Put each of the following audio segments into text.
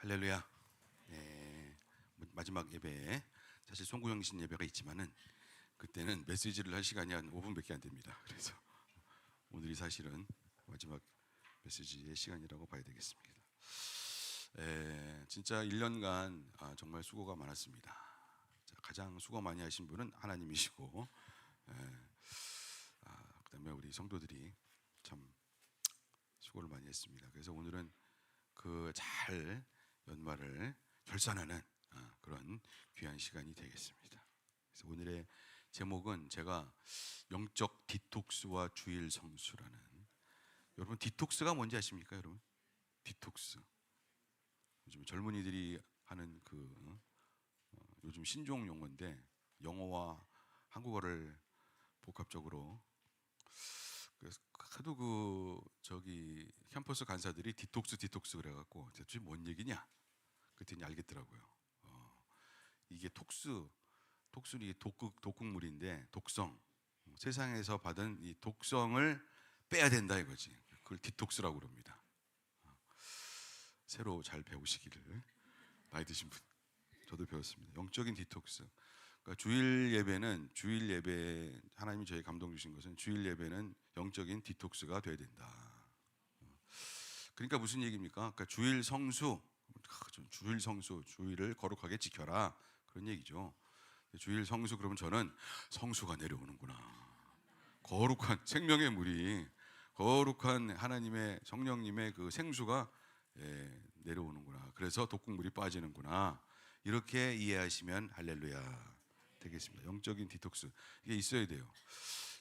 할렐루야. 마지막 예배에 사실 송구영신 예배가 있지만은 그때는 메시지를 할 시간이 한 5분밖에 안 됩니다. 그래서 오늘이 사실은 마지막 메시지의 시간이라고 봐야 되겠습니다. 진짜 1년간 정말 수고가 많았습니다. 가장 수고 많이 하신 분은 하나님이시고, 그다음에 우리 성도들이 참 수고를 많이 했습니다. 그래서 오늘은 그 잘 연말을 결산하는 그런 귀한 시간이 되겠습니다. 그래서 오늘의 제목은 제가 영적 디톡스와 주일 성수라는, 여러분 디톡스가 뭔지 아십니까? 여러분 디톡스, 요즘 젊은이들이 하는 요즘 신종 용어인데 영어와 한국어를 복합적으로, 그래서 하도 저기 캠퍼스 간사들이 디톡스 그래갖고 대체 뭔 얘기냐 그랬더니 알겠더라고요. 이게 독수는 이게 독극물인데 독성, 세상에서 받은 이 독성을 빼야 된다 이거지. 그걸 디톡스라고 그럽니다. 새로 잘 배우시기를. 나이 드신 분, 저도 배웠습니다. 영적인 디톡스. 그러니까 주일 예배, 하나님이 저희 감동 주신 것은 주일 예배는 영적인 디톡스가 돼야 된다. 그러니까 무슨 얘기입니까? 그러니까 주일 성수, 주일을 거룩하게 지켜라, 그런 얘기죠. 주일 성수, 그러면 저는 성수가 내려오는구나. 거룩한 생명의 물이, 거룩한 하나님의 성령님의 그 생수가 내려오는구나. 그래서 독극물이 빠지는구나. 이렇게 이해하시면 할렐루야 되겠습니다. 영적인 디톡스, 이게 있어야 돼요.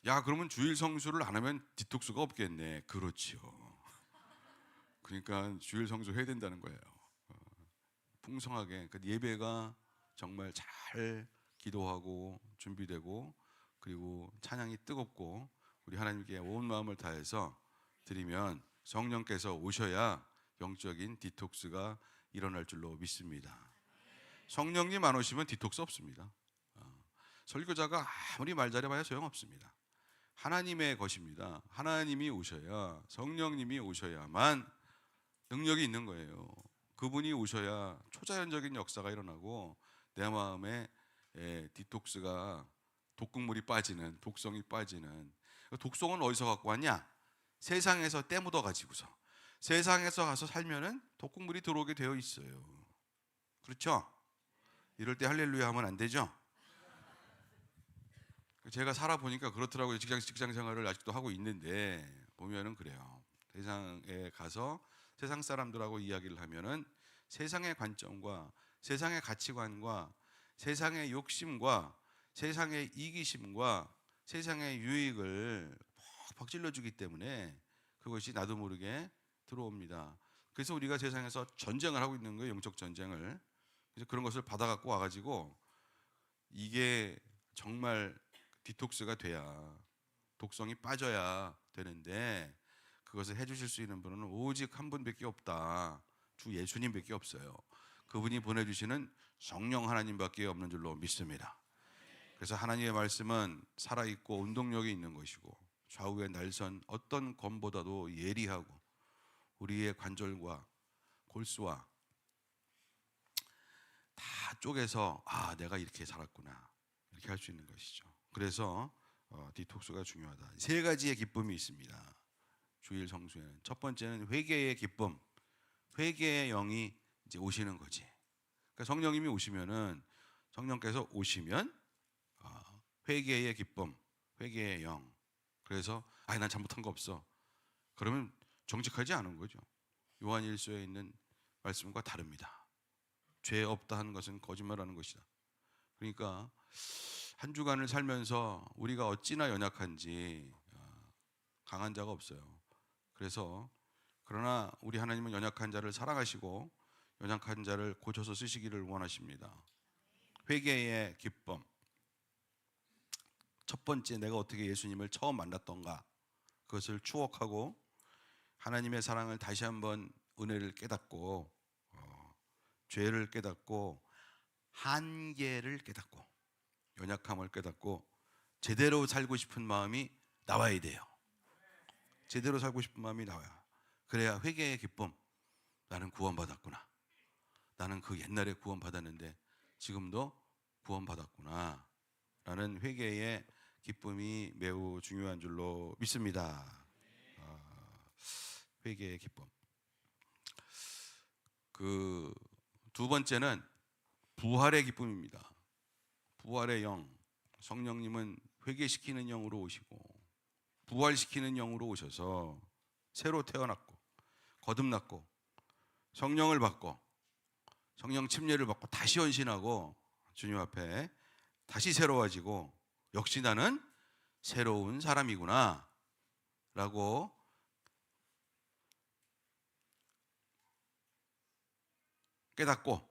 야, 그러면 주일 성수를 안 하면 디톡스가 없겠네. 그렇지요. 그러니까 주일 성수 해야 된다는 거예요. 풍성하게. 그러니까 예배가 정말 잘 기도하고 준비되고, 그리고 찬양이 뜨겁고 우리 하나님께 온 마음을 다해서 드리면 성령께서 오셔야 영적인 디톡스가 일어날 줄로 믿습니다. 성령님 안 오시면 디톡스 없습니다. 설교자가 아무리 말 잘해봐야 소용없습니다. 하나님의 것입니다. 하나님이 오셔야, 성령님이 오셔야만 능력이 있는 거예요. 그분이 오셔야 초자연적인 역사가 일어나고 내 마음에 디톡스가, 독극물이 빠지는, 독성이 빠지는. 독성은 어디서 갖고 왔냐? 세상에서 때 묻어 가지고서 세상에서 가서 살면은 독극물이 들어오게 되어 있어요. 그렇죠? 이럴 때 할렐루야 하면 안 되죠? 제가 살아보니까 그렇더라고요. 직장 생활을 아직도 하고 있는데 보면은 그래요. 세상에 가서 세상 사람들하고 이야기를 하면은 세상의 관점과 세상의 가치관과 세상의 욕심과 세상의 이기심과 세상의 유익을 퍽퍽 찔러주기 때문에 그것이 나도 모르게 들어옵니다. 그래서 우리가 세상에서 전쟁을 하고 있는 거예요. 영적 전쟁을. 그래서 그런 것을 받아갖고 와가지고 이게 정말 디톡스가 돼야, 독성이 빠져야 되는데 그것을 해주실 수 있는 분은 오직 한 분밖에 없다. 주 예수님밖에 없어요. 그분이 보내주시는 성령 하나님밖에 없는 줄로 믿습니다. 그래서 하나님의 말씀은 살아있고 운동력이 있는 것이고 좌우의 날선 어떤 검보다도 예리하고 우리의 관절과 골수와 다 쪼개서 내가 이렇게 살았구나, 이렇게 할 수 있는 것이죠. 그래서 디톡스가 중요하다. 세 가지의 기쁨이 있습니다. 주일 성수에는 첫 번째는 회개의 기쁨, 회개의 영이 이제 오시는 거지. 그러니까 성령님이 오시면은, 성령께서 오시면 회개의 기쁨, 회개의 영. 그래서 난 잘못한 거 없어. 그러면 정직하지 않은 거죠. 요한일서에 있는 말씀과 다릅니다. 죄 없다 하는 것은 거짓말하는 것이다. 그러니까 한 주간을 살면서 우리가 어찌나 연약한지 강한 자가 없어요. 그래서 그러나 우리 하나님은 연약한 자를 사랑하시고 연약한 자를 고쳐서 쓰시기를 원하십니다. 회개의 기쁨. 첫 번째, 내가 어떻게 예수님을 처음 만났던가 그것을 추억하고 하나님의 사랑을 다시 한번, 은혜를 깨닫고 죄를 깨닫고 한계를 깨닫고 연약함을 깨닫고 제대로 살고 싶은 마음이 나와야 돼요. 제대로 살고 싶은 마음이 나와야. 그래야 회개의 기쁨, 나는 구원받았구나, 나는 그 옛날에 구원받았는데 지금도 구원받았구나 라는 회개의 기쁨이 매우 중요한 줄로 믿습니다. 회개의 기쁨. 그 두 번째는 부활의 기쁨입니다. 부활의 영. 성령님은 회개시키는 영으로 오시고 부활시키는 영으로 오셔서 새로 태어났고 거듭났고 성령을 받고 성령 침례를 받고 다시 헌신하고 주님 앞에 다시 새로워지고 역시 나는 새로운 사람이구나 라고 깨닫고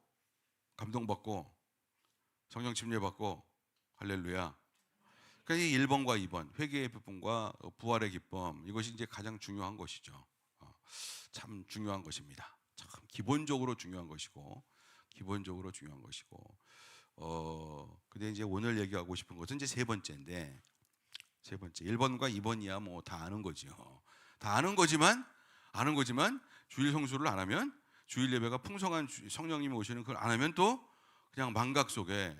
감동받고 성령 침례 받고 할렐루야. 그러니까 이 1번과 2번 회개의 기쁨과 부활의 기쁨, 이것이 이제 가장 중요한 것이죠. 참 중요한 것입니다. 참 기본적으로 중요한 것이고 근데 이제 오늘 얘기하고 싶은 것은 이제 세 번째 1번과 2번이야 뭐 다 아는 거죠. 다 아는 거지만 주일 성수를 안 하면, 주일 예배가 풍성한 성령님이 오시는 그걸 안 하면 또 그냥 망각 속에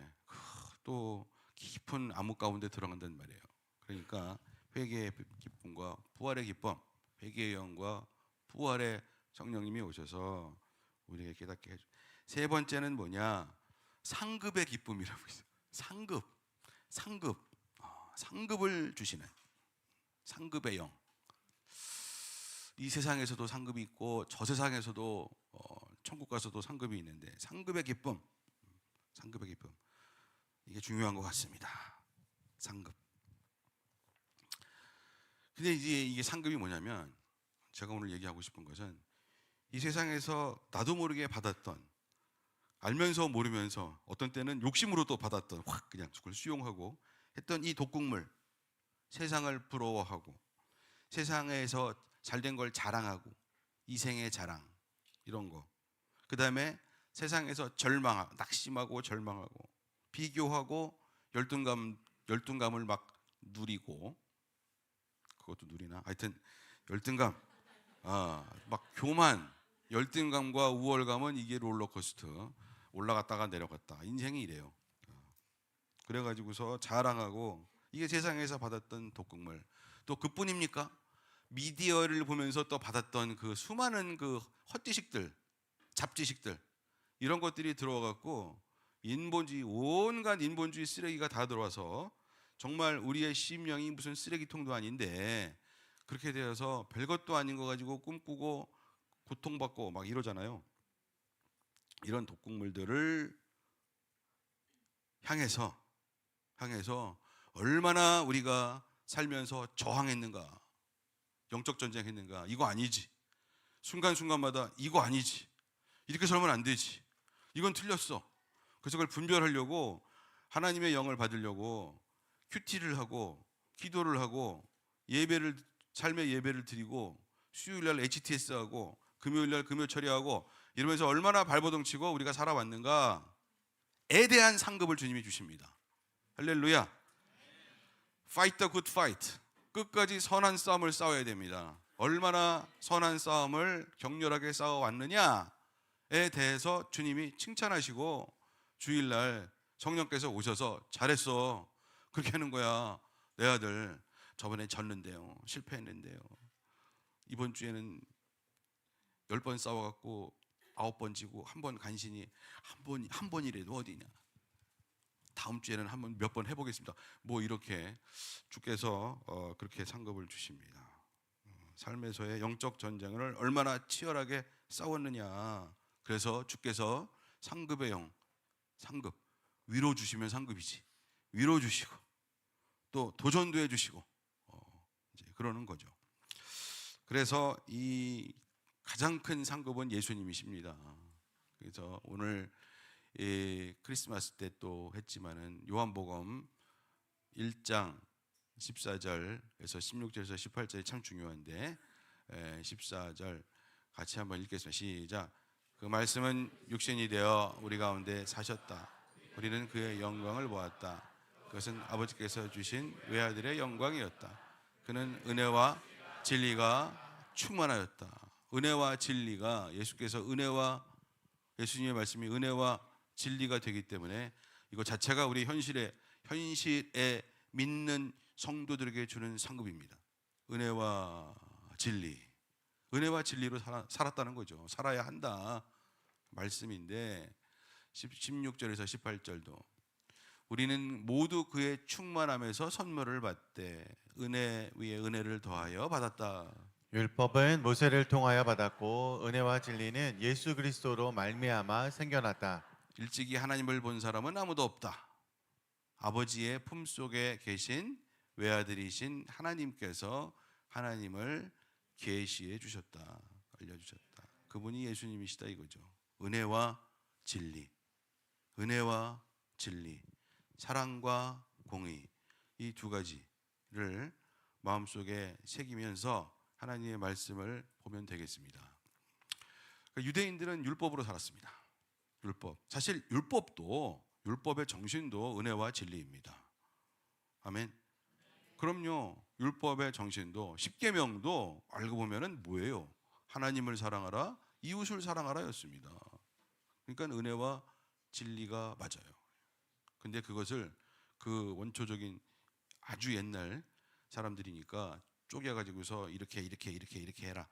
또 깊은 암흑 가운데 들어간단 말이에요. 그러니까 회개의 기쁨과 부활의 기쁨, 회개의 영과 부활의 성령님이 오셔서 우리에게 깨닫게 해줘. 세 번째는 뭐냐? 상급의 기쁨이라고 있어요. 상급을 주시는 상급의 영. 이 세상에서도 상급이 있고 저 세상에서도 천국 가서도 상급이 있는데 상급의 기쁨 이게 중요한 것 같습니다. 상급. 근데 이제 이게 상급이 뭐냐면, 제가 오늘 얘기하고 싶은 것은 이 세상에서 나도 모르게 받았던, 알면서 모르면서 어떤 때는 욕심으로 또 받았던, 확 그냥 그걸 수용하고 했던 이 독국물, 세상을 부러워하고 세상에서 잘된 걸 자랑하고 이생의 자랑 이런 거, 그 다음에 세상에서 낙심하고 절망하고 비교하고 열등감을 막 누리고, 그것도 누리나? 하여튼 열등감, 막 교만, 열등감과 우월감은 이게 롤러코스터, 올라갔다가 내려갔다. 인생이 이래요. 그래가지고서 자랑하고, 이게 세상에서 받았던 독극물. 또 그뿐입니까? 미디어를 보면서 또 받았던 그 수많은 그 헛지식들, 잡지식들, 이런 것들이 들어와갖고 온갖 인본주의 쓰레기가 다 들어와서 정말 우리의 심령이 무슨 쓰레기통도 아닌데 그렇게 되어서 별것도 아닌 거 가지고 꿈꾸고 고통받고 막 이러잖아요. 이런 독극물들을 향해서 얼마나 우리가 살면서 저항했는가, 영적 전쟁했는가. 이거 아니지, 순간순간마다 이거 아니지, 이렇게 살면 안 되지, 이건 틀렸어. 그래서 그걸 분별하려고 하나님의 영을 받으려고 큐티를 하고 기도를 하고 삶의 예배를 드리고 수요일날 HTS 하고 금요일날 금요 처리하고 이러면서 얼마나 발버둥 치고 우리가 살아왔는가에 대한 상급을 주님이 주십니다. 할렐루야. Fight the good fight. 끝까지 선한 싸움을 싸워야 됩니다. 얼마나 선한 싸움을 격렬하게 싸워왔느냐에 대해서 주님이 칭찬하시고 주일날 성령께서 오셔서 잘했어, 그렇게 하는 거야. 내 아들 저번에 졌는데요, 실패했는데요, 이번 주에는 10번 싸워갖고 9번 지고 한 번 간신히 한 번이라도 어디냐, 다음 주에는 한번 몇 번 해보겠습니다. 뭐 이렇게 주께서 그렇게 상급을 주십니다. 삶에서의 영적 전쟁을 얼마나 치열하게 싸웠느냐. 그래서 주께서 상급의 영, 상급, 위로 주시면 상급이지, 위로 주시고 또 도전도 해주시고 이제 그러는 거죠. 그래서 이 가장 큰 상급은 예수님이십니다. 그래서 오늘 크리스마스 때 또 했지만은 요한복음 1장 14절에서 16절에서 18절이 참 중요한데 14절 같이 한번 읽겠습니다. 시작. 그 말씀은 육신이 되어 우리 가운데 사셨다. 우리는 그의 영광을 보았다. 그것은 아버지께서 주신 외아들의 영광이었다. 그는 은혜와 진리가 충만하였다. 은혜와 진리가, 예수께서 은혜와 예수님의 말씀이 은혜와 진리가 되기 때문에 이거 자체가 우리 현실에 믿는 성도들에게 주는 상급입니다. 은혜와 진리. 은혜와 진리로 살았다는 거죠. 살아야 한다 말씀인데 16절에서 18절도 우리는 모두 그의 충만함에서 선물을 받되 은혜 위에 은혜를 더하여 받았다. 율법은 모세를 통하여 받았고 은혜와 진리는 예수 그리스도로 말미암아 생겨났다. 일찍이 하나님을 본 사람은 아무도 없다. 아버지의 품속에 계신 외아들이신 하나님께서 하나님을 계시해 주셨다. 알려주셨다. 그분이 예수님이시다 이거죠. 은혜와 진리, 은혜와 진리, 사랑과 공의, 이 두 가지를 마음속에 새기면서 하나님의 말씀을 보면 되겠습니다. 유대인들은 율법으로 살았습니다. 율법. 사실 율법의 정신도 은혜와 진리입니다. 아멘. 그럼요. 율법의 정신도 십계명도 알고 보면은 뭐예요? 하나님을 사랑하라, 이웃을 사랑하라였습니다. 그러니까 은혜와 진리가 맞아요. 근데 그것을 그 원초적인 아주 옛날 사람들이니까 쪼개가지고서 이렇게 해라.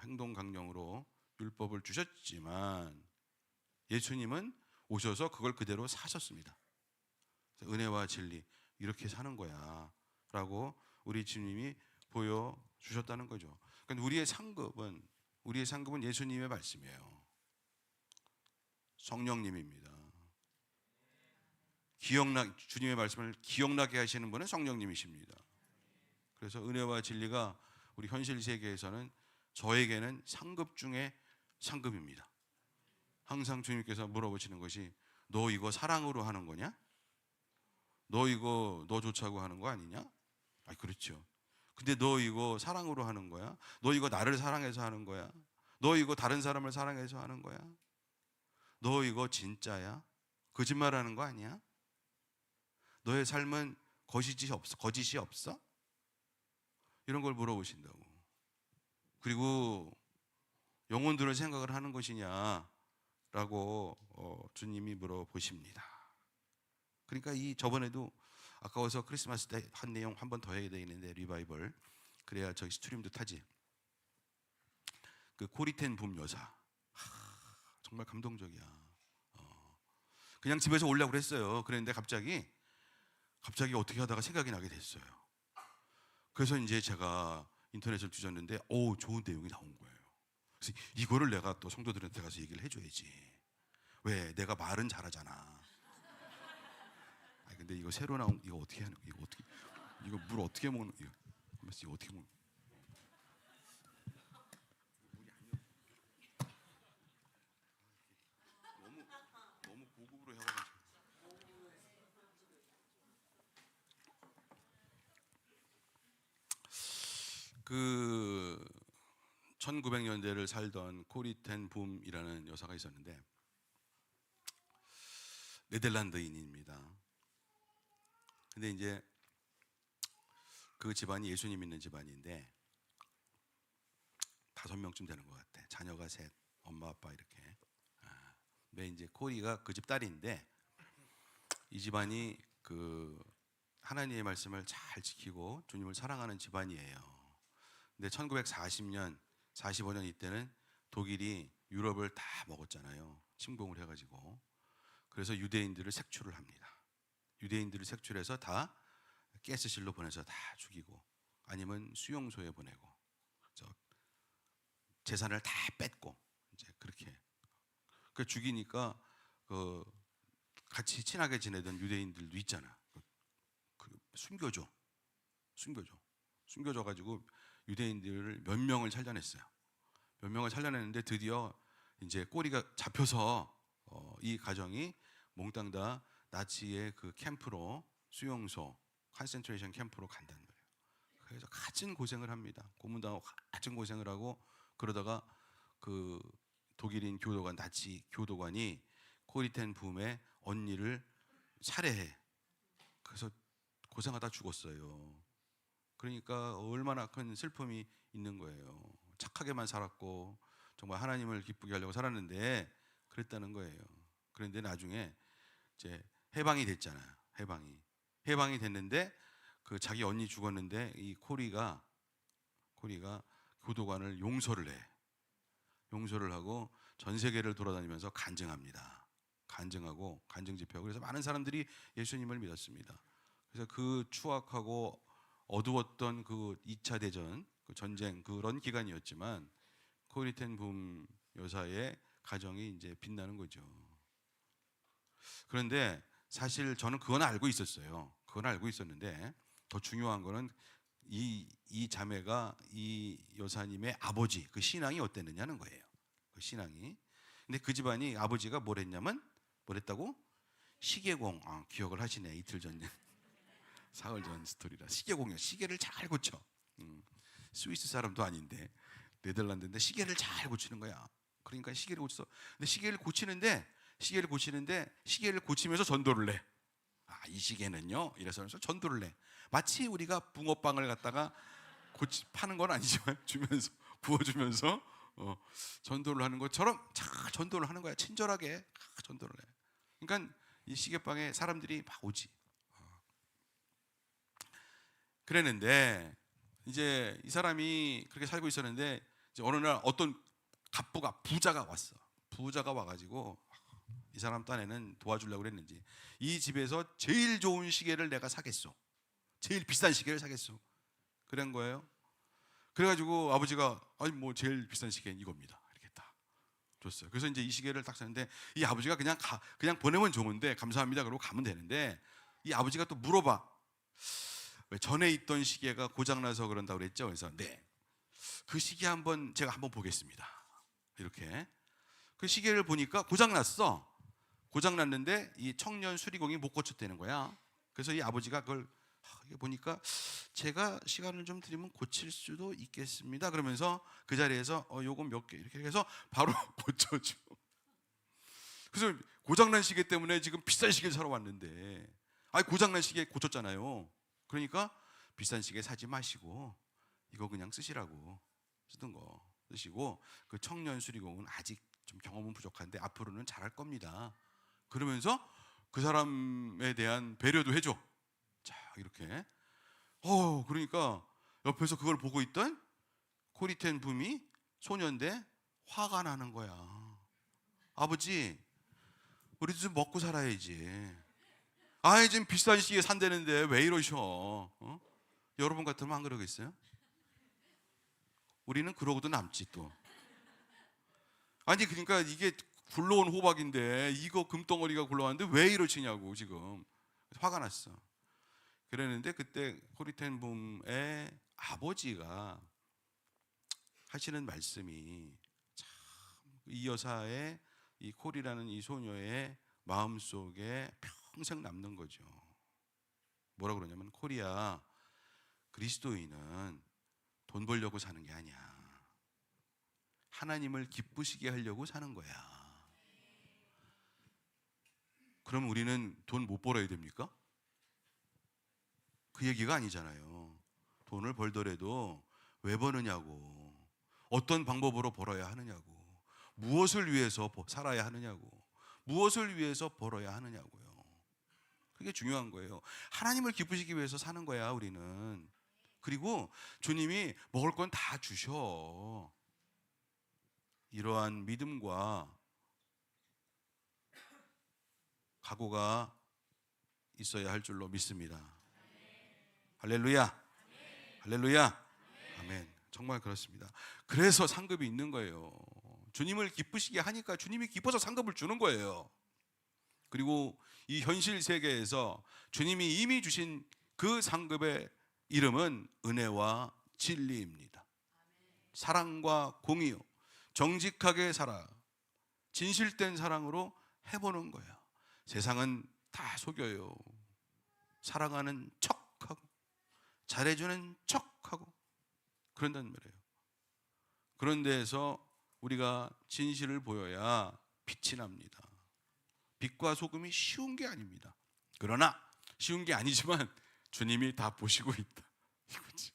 행동 강령으로 율법을 주셨지만 예수님은 오셔서 그걸 그대로 사셨습니다. 은혜와 진리 이렇게 사는 거야 라고 우리 주님이 보여주셨다는 거죠. 그러니까 우리의 상급은 예수님의 말씀이에요. 성령님입니다. 주님의 말씀을 기억나게 하시는 분은 성령님이십니다. 그래서 은혜와 진리가 우리 현실 세계에서는 저에게는 상급 중에 상급입니다. 항상 주님께서 물어보시는 것이 너 이거 사랑으로 하는 거냐? 너 이거 너 좋자고 하는 거 아니냐? 아, 그렇죠. 근데 너 이거 사랑으로 하는 거야? 너 이거 나를 사랑해서 하는 거야? 너 이거 다른 사람을 사랑해서 하는 거야? 너 이거 진짜야? 거짓말하는 거 아니야? 너의 삶은 거짓이 없어? 이런 걸 물어보신다고. 그리고 영혼들을 생각을 하는 것이냐라고 주님이 물어보십니다. 그러니까 저번에도 아까워서 크리스마스 때 한 내용 한 번 더 해야 되는데 리바이벌 그래야 저기 스트림도 타지. 그 코리텐 붐 여사 정말 감동적이야. 그냥 집에서 올라고 그랬어요. 그랬는데 갑자기 어떻게 하다가 생각이 나게 됐어요. 그래서 이제 제가 인터넷을 뒤졌는데 좋은 내용이 나온 거예요. 그래서 이거를 내가 또 성도들한테 가서 얘기를 해줘야지. 왜? 내가 말은 잘하잖아. 근데 이거 새로 나온 이거 어떻게 하는 이거 물 어떻게 먹는 이거 어떻게 먹는 너무 고급으로 해가지고 그 1900년대를 살던 코리텐 붐이라는 여사가 있었는데 네덜란드인입니다. 근데 이제 그 집안이 예수님 믿는 집안인데 5명쯤 되는 것 같아. 자녀가 셋, 엄마 아빠 이렇게. 근데 이제 코리가 그 집 딸인데 이 집안이 그 하나님의 말씀을 잘 지키고 주님을 사랑하는 집안이에요. 근데 1940년, 45년 이때는 독일이 유럽을 다 먹었잖아요. 침공을 해가지고. 그래서 유대인들을 색출을 합니다. 유대인들을 색출해서 다 가스실로 보내서 다 죽이고 아니면 수용소에 보내고 재산을 다 뺏고 이제 그렇게 그 죽이니까 그 같이 친하게 지내던 유대인들도 있잖아. 숨겨줘 가지고 유대인들을 몇 명을 살려냈어요. 몇 명을 살려냈는데 드디어 이제 꼬리가 잡혀서 이 가정이 몽땅 다 나치의 그 캠프로 수용소 컨센트레이션 캠프로 간단 말이에요. 그래서 갖은 고생을 합니다. 고문당하고 갖은 고생을 하고 그러다가 그 독일인 교도관 나치 교도관이 코리텐 붐의 언니를 살해해. 그래서 고생하다 죽었어요. 그러니까 얼마나 큰 슬픔이 있는 거예요. 착하게만 살았고 정말 하나님을 기쁘게 하려고 살았는데 그랬다는 거예요. 그런데 나중에 이제 해방이 됐잖아요. 해방이 됐는데 그 자기 언니 죽었는데 이 코리가 교도관을 용서를 해. 용서를 하고 전 세계를 돌아다니면서 간증합니다. 간증하고 간증 집회하고 그래서 많은 사람들이 예수님을 믿었습니다. 그래서 그 추악하고 어두웠던 그 2차 대전 그 전쟁 그런 기간이었지만 코리 텐 붐 여사의 가정이 이제 빛나는 거죠. 그런데 사실 저는 그건 알고 있었어요. 그건 알고 있었는데 더 중요한 거는 이 자매가 이 여사님의 아버지 그 신앙이 어땠느냐는 거예요. 그 신앙이. 근데 그 집안이 아버지가 뭘 했냐면 뭘 했다고? 시계공. 기억을 하시네. 이틀 전 사흘 전 스토리라. 시계공이요. 시계를 잘 고쳐. 스위스 사람도 아닌데 네덜란드인데 시계를 잘 고치는 거야. 그러니까 시계를 고쳐. 근데 시계를 고치는데 시계를 고치면서 전도를 내. 이 시계는요. 이래서 전도를 내. 마치 우리가 붕어빵을 갖다가 파는 건 아니지만 주면서 부어주면서 전도를 하는 것처럼 잘 전도를 하는 거야. 친절하게 전도를 해. 그러니까 이 시계방에 사람들이 막 오지. 그랬는데 이제 이 사람이 그렇게 살고 있었는데 이제 어느 날 어떤 부자가 왔어. 부자가 와가지고 이 사람 딴에는 도와주려고 그랬는지 이 집에서 제일 좋은 시계를 내가 사겠소. 제일 비싼 시계를 사겠소. 그런 거예요. 그래가지고 아버지가 아니 뭐 제일 비싼 시계는 이겁니다. 이렇게 딱 줬어요. 그래서 이제 이 시계를 딱 샀는데 이 아버지가 그냥 보내면 좋은데 감사합니다 그러고 가면 되는데 이 아버지가 또 물어봐. 왜 전에 있던 시계가 고장나서 그런다고 그랬죠. 그래서 네. 그 시계 제가 한번 보겠습니다. 이렇게 그 시계를 보니까 고장났어. 고장났는데 이 청년 수리공이 못 고쳤다는 거야. 그래서 이 아버지가 그걸 보니까 제가 시간을 좀 드리면 고칠 수도 있겠습니다. 그러면서 그 자리에서 요건 몇 개 이렇게 해서 바로 고쳐줘. 그래서 고장난 시계 때문에 지금 비싼 시계 사러 왔는데 고장난 시계 고쳤잖아요. 그러니까 비싼 시계 사지 마시고 이거 그냥 쓰시라고 쓰던 거 쓰시고 그 청년 수리공은 아직 좀 경험은 부족한데 앞으로는 잘할 겁니다. 그러면서 그 사람에 대한 배려도 해줘. 자 이렇게 그러니까 옆에서 그걸 보고 있던 코리텐 붐이 소년인데 화가 나는 거야. 아버지 우리도 좀 먹고 살아야지. 지금 비싼 시계 산다는데 왜 이러셔? 여러분 같으면 안 그러겠어요? 우리는 그러고도 남지 또. 그러니까 이게 굴러온 호박인데 이거 금덩어리가 굴러왔는데 왜 이러시냐고 지금 화가 났어. 그랬는데 그때 코리텐 붐의 아버지가 하시는 말씀이 참 이 여사의 이 콜이라는 이 소녀의 마음속에 평생 남는 거죠. 뭐라 그러냐면 콜이야, 그리스도인은 돈 벌려고 사는 게 아니야. 하나님을 기쁘시게 하려고 사는 거야. 그럼 우리는 돈 못 벌어야 됩니까? 그 얘기가 아니잖아요. 돈을 벌더라도 왜 버느냐고, 어떤 방법으로 벌어야 하느냐고, 무엇을 위해서 살아야 하느냐고, 무엇을 위해서 벌어야 하느냐고요. 그게 중요한 거예요. 하나님을 기쁘시기 위해서 사는 거야 우리는. 그리고 주님이 먹을 건 다 주셔. 이러한 믿음과 각오가 있어야 할 줄로 믿습니다. 할렐루야. 할렐루야. 아멘. 정말 그렇습니다. 그래서 상급이 있는 거예요. 주님을 기쁘시게 하니까 주님이 기뻐서 상급을 주는 거예요. 그리고 이 현실 세계에서 주님이 이미 주신 그 상급의 이름은 은혜와 진리입니다. 사랑과 공의요, 정직하게 살아 진실된 사랑으로 해보는 거야. 세상은 다 속여요. 사랑하는 척하고 잘해주는 척하고 그런단 말이에요. 그런 데에서 우리가 진실을 보여야 빛이 납니다. 빛과 소금이 쉬운 게 아닙니다. 그러나 쉬운 게 아니지만 주님이 다 보시고 있다 이거지.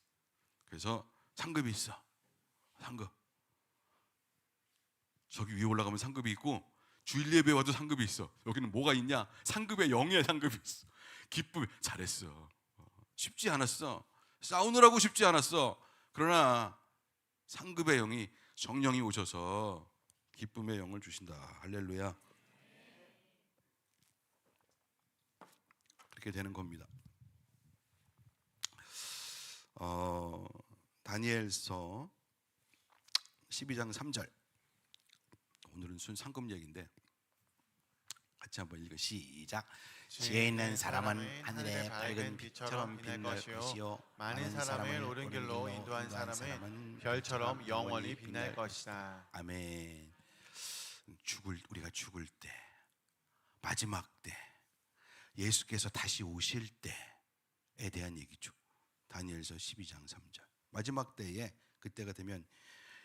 그래서 상급이 있어. 상급. 저기 위에 올라가면 상급이 있고 주일 예배 와도 상급이 있어. 여기는 뭐가 있냐? 상급의 영의 상급이 있어. 기쁨. 잘했어. 쉽지 않았어. 싸우느라고 쉽지 않았어. 그러나 상급의 영이, 성령이 오셔서 기쁨의 영을 주신다. 할렐루야. 그렇게 되는 겁니다. 다니엘서 12장 3절. 오늘은 순 상급 얘기인데 같이 한번 읽어. 시작. 지혜 있는 사람은 하늘의 밝은 빛처럼 빛날 것이요 많은 사람을 옳은 길로 인도한 사람은 별처럼 영원히 빛날 것이다. 아멘. 우리가 죽을 때, 마지막 때, 예수께서 다시 오실 때에 대한 얘기죠. 다니엘서 12장 3절. 마지막 때에, 그때가 되면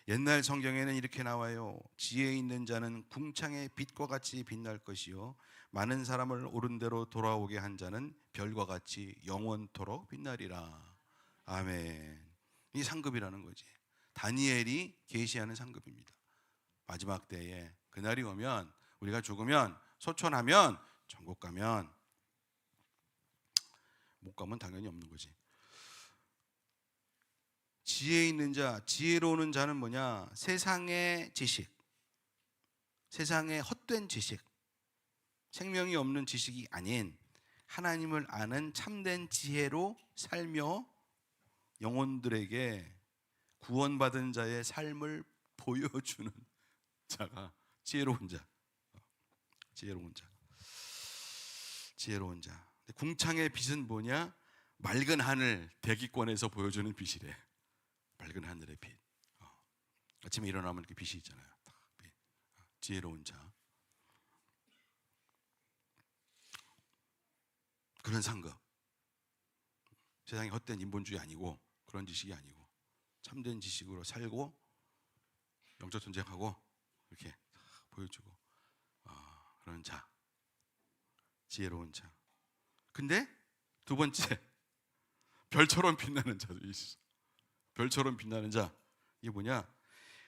옛날 성경에는 이렇게 나와요. 지혜 있는 자는 궁창의 빛과 같이 빛날 것이요 많은 사람을 옳은 대로 돌아오게 한 자는 별과 같이 영원토록 빛나리라. 아멘. 이 상급이라는 거지. 다니엘이 계시하는 상급입니다. 마지막 때에 그날이 오면, 우리가 죽으면, 소천하면, 천국 가면, 못 가면 당연히 없는 거지. 지혜 있는 자, 지혜로운 자는 뭐냐? 세상의 지식, 세상의 헛된 지식, 생명이 없는 지식이 아닌 하나님을 아는 참된 지혜로 살며 영혼들에게 구원받은 자의 삶을 보여주는 자가 지혜로운 자. 지혜로운 자. 지혜로운 자. 궁창의 빛은 뭐냐? 맑은 하늘, 대기권에서 보여주는 빛이래. 맑은 하늘의 빛. 아침에 일어나면 이렇게 빛이 있잖아요. 지혜로운 자. 그런 상급. 세상에 헛된 인본주의 아니고, 그런 지식이 아니고, 참된 지식으로 살고 영적 전쟁하고 이렇게 보여주고, 그런 자. 지혜로운 자. 근데 두 번째, 별처럼 빛나는 자도 있어. 별처럼 빛나는 자. 이게 뭐냐?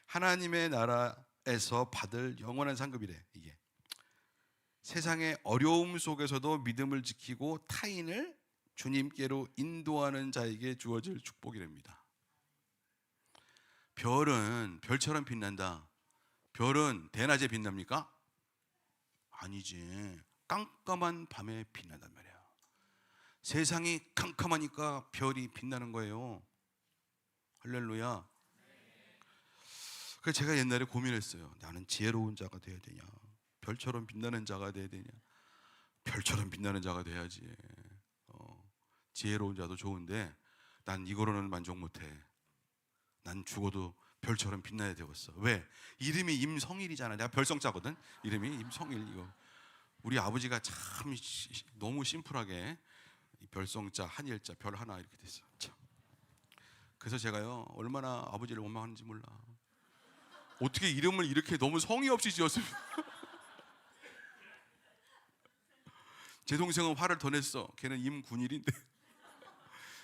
하나님의 나라에서 받을 영원한 상급이래. 이게 세상의 어려움 속에서도 믿음을 지키고 타인을 주님께로 인도하는 자에게 주어질 축복이랍니다. 별은 별처럼 빛난다. 별은 대낮에 빛납니까? 아니지. 깜깜한 밤에 빛난단 말이야. 세상이 캄캄하니까 별이 빛나는 거예요. 할렐루야. 그래서 제가 옛날에 고민했어요. 나는 지혜로운 자가 돼야 되냐, 별처럼 빛나는 자가 돼야 되냐. 별처럼 빛나는 자가 돼야지. 지혜로운 자도 좋은데 난 이거로는 만족 못해. 난 죽어도 별처럼 빛나야 되겠어. 왜? 이름이 임성일이잖아. 내가 별성자거든. 이름이 임성일. 이거 우리 아버지가 참 너무 심플하게 별성자, 한일자, 별 하나 이렇게 됐어. 참. 그래서 제가요, 얼마나 아버지를 원망하는지 몰라. 어떻게 이름을 이렇게 너무 성의 없이 지었습니까? 제 동생은 화를 더 냈어. 걔는 임군일인데.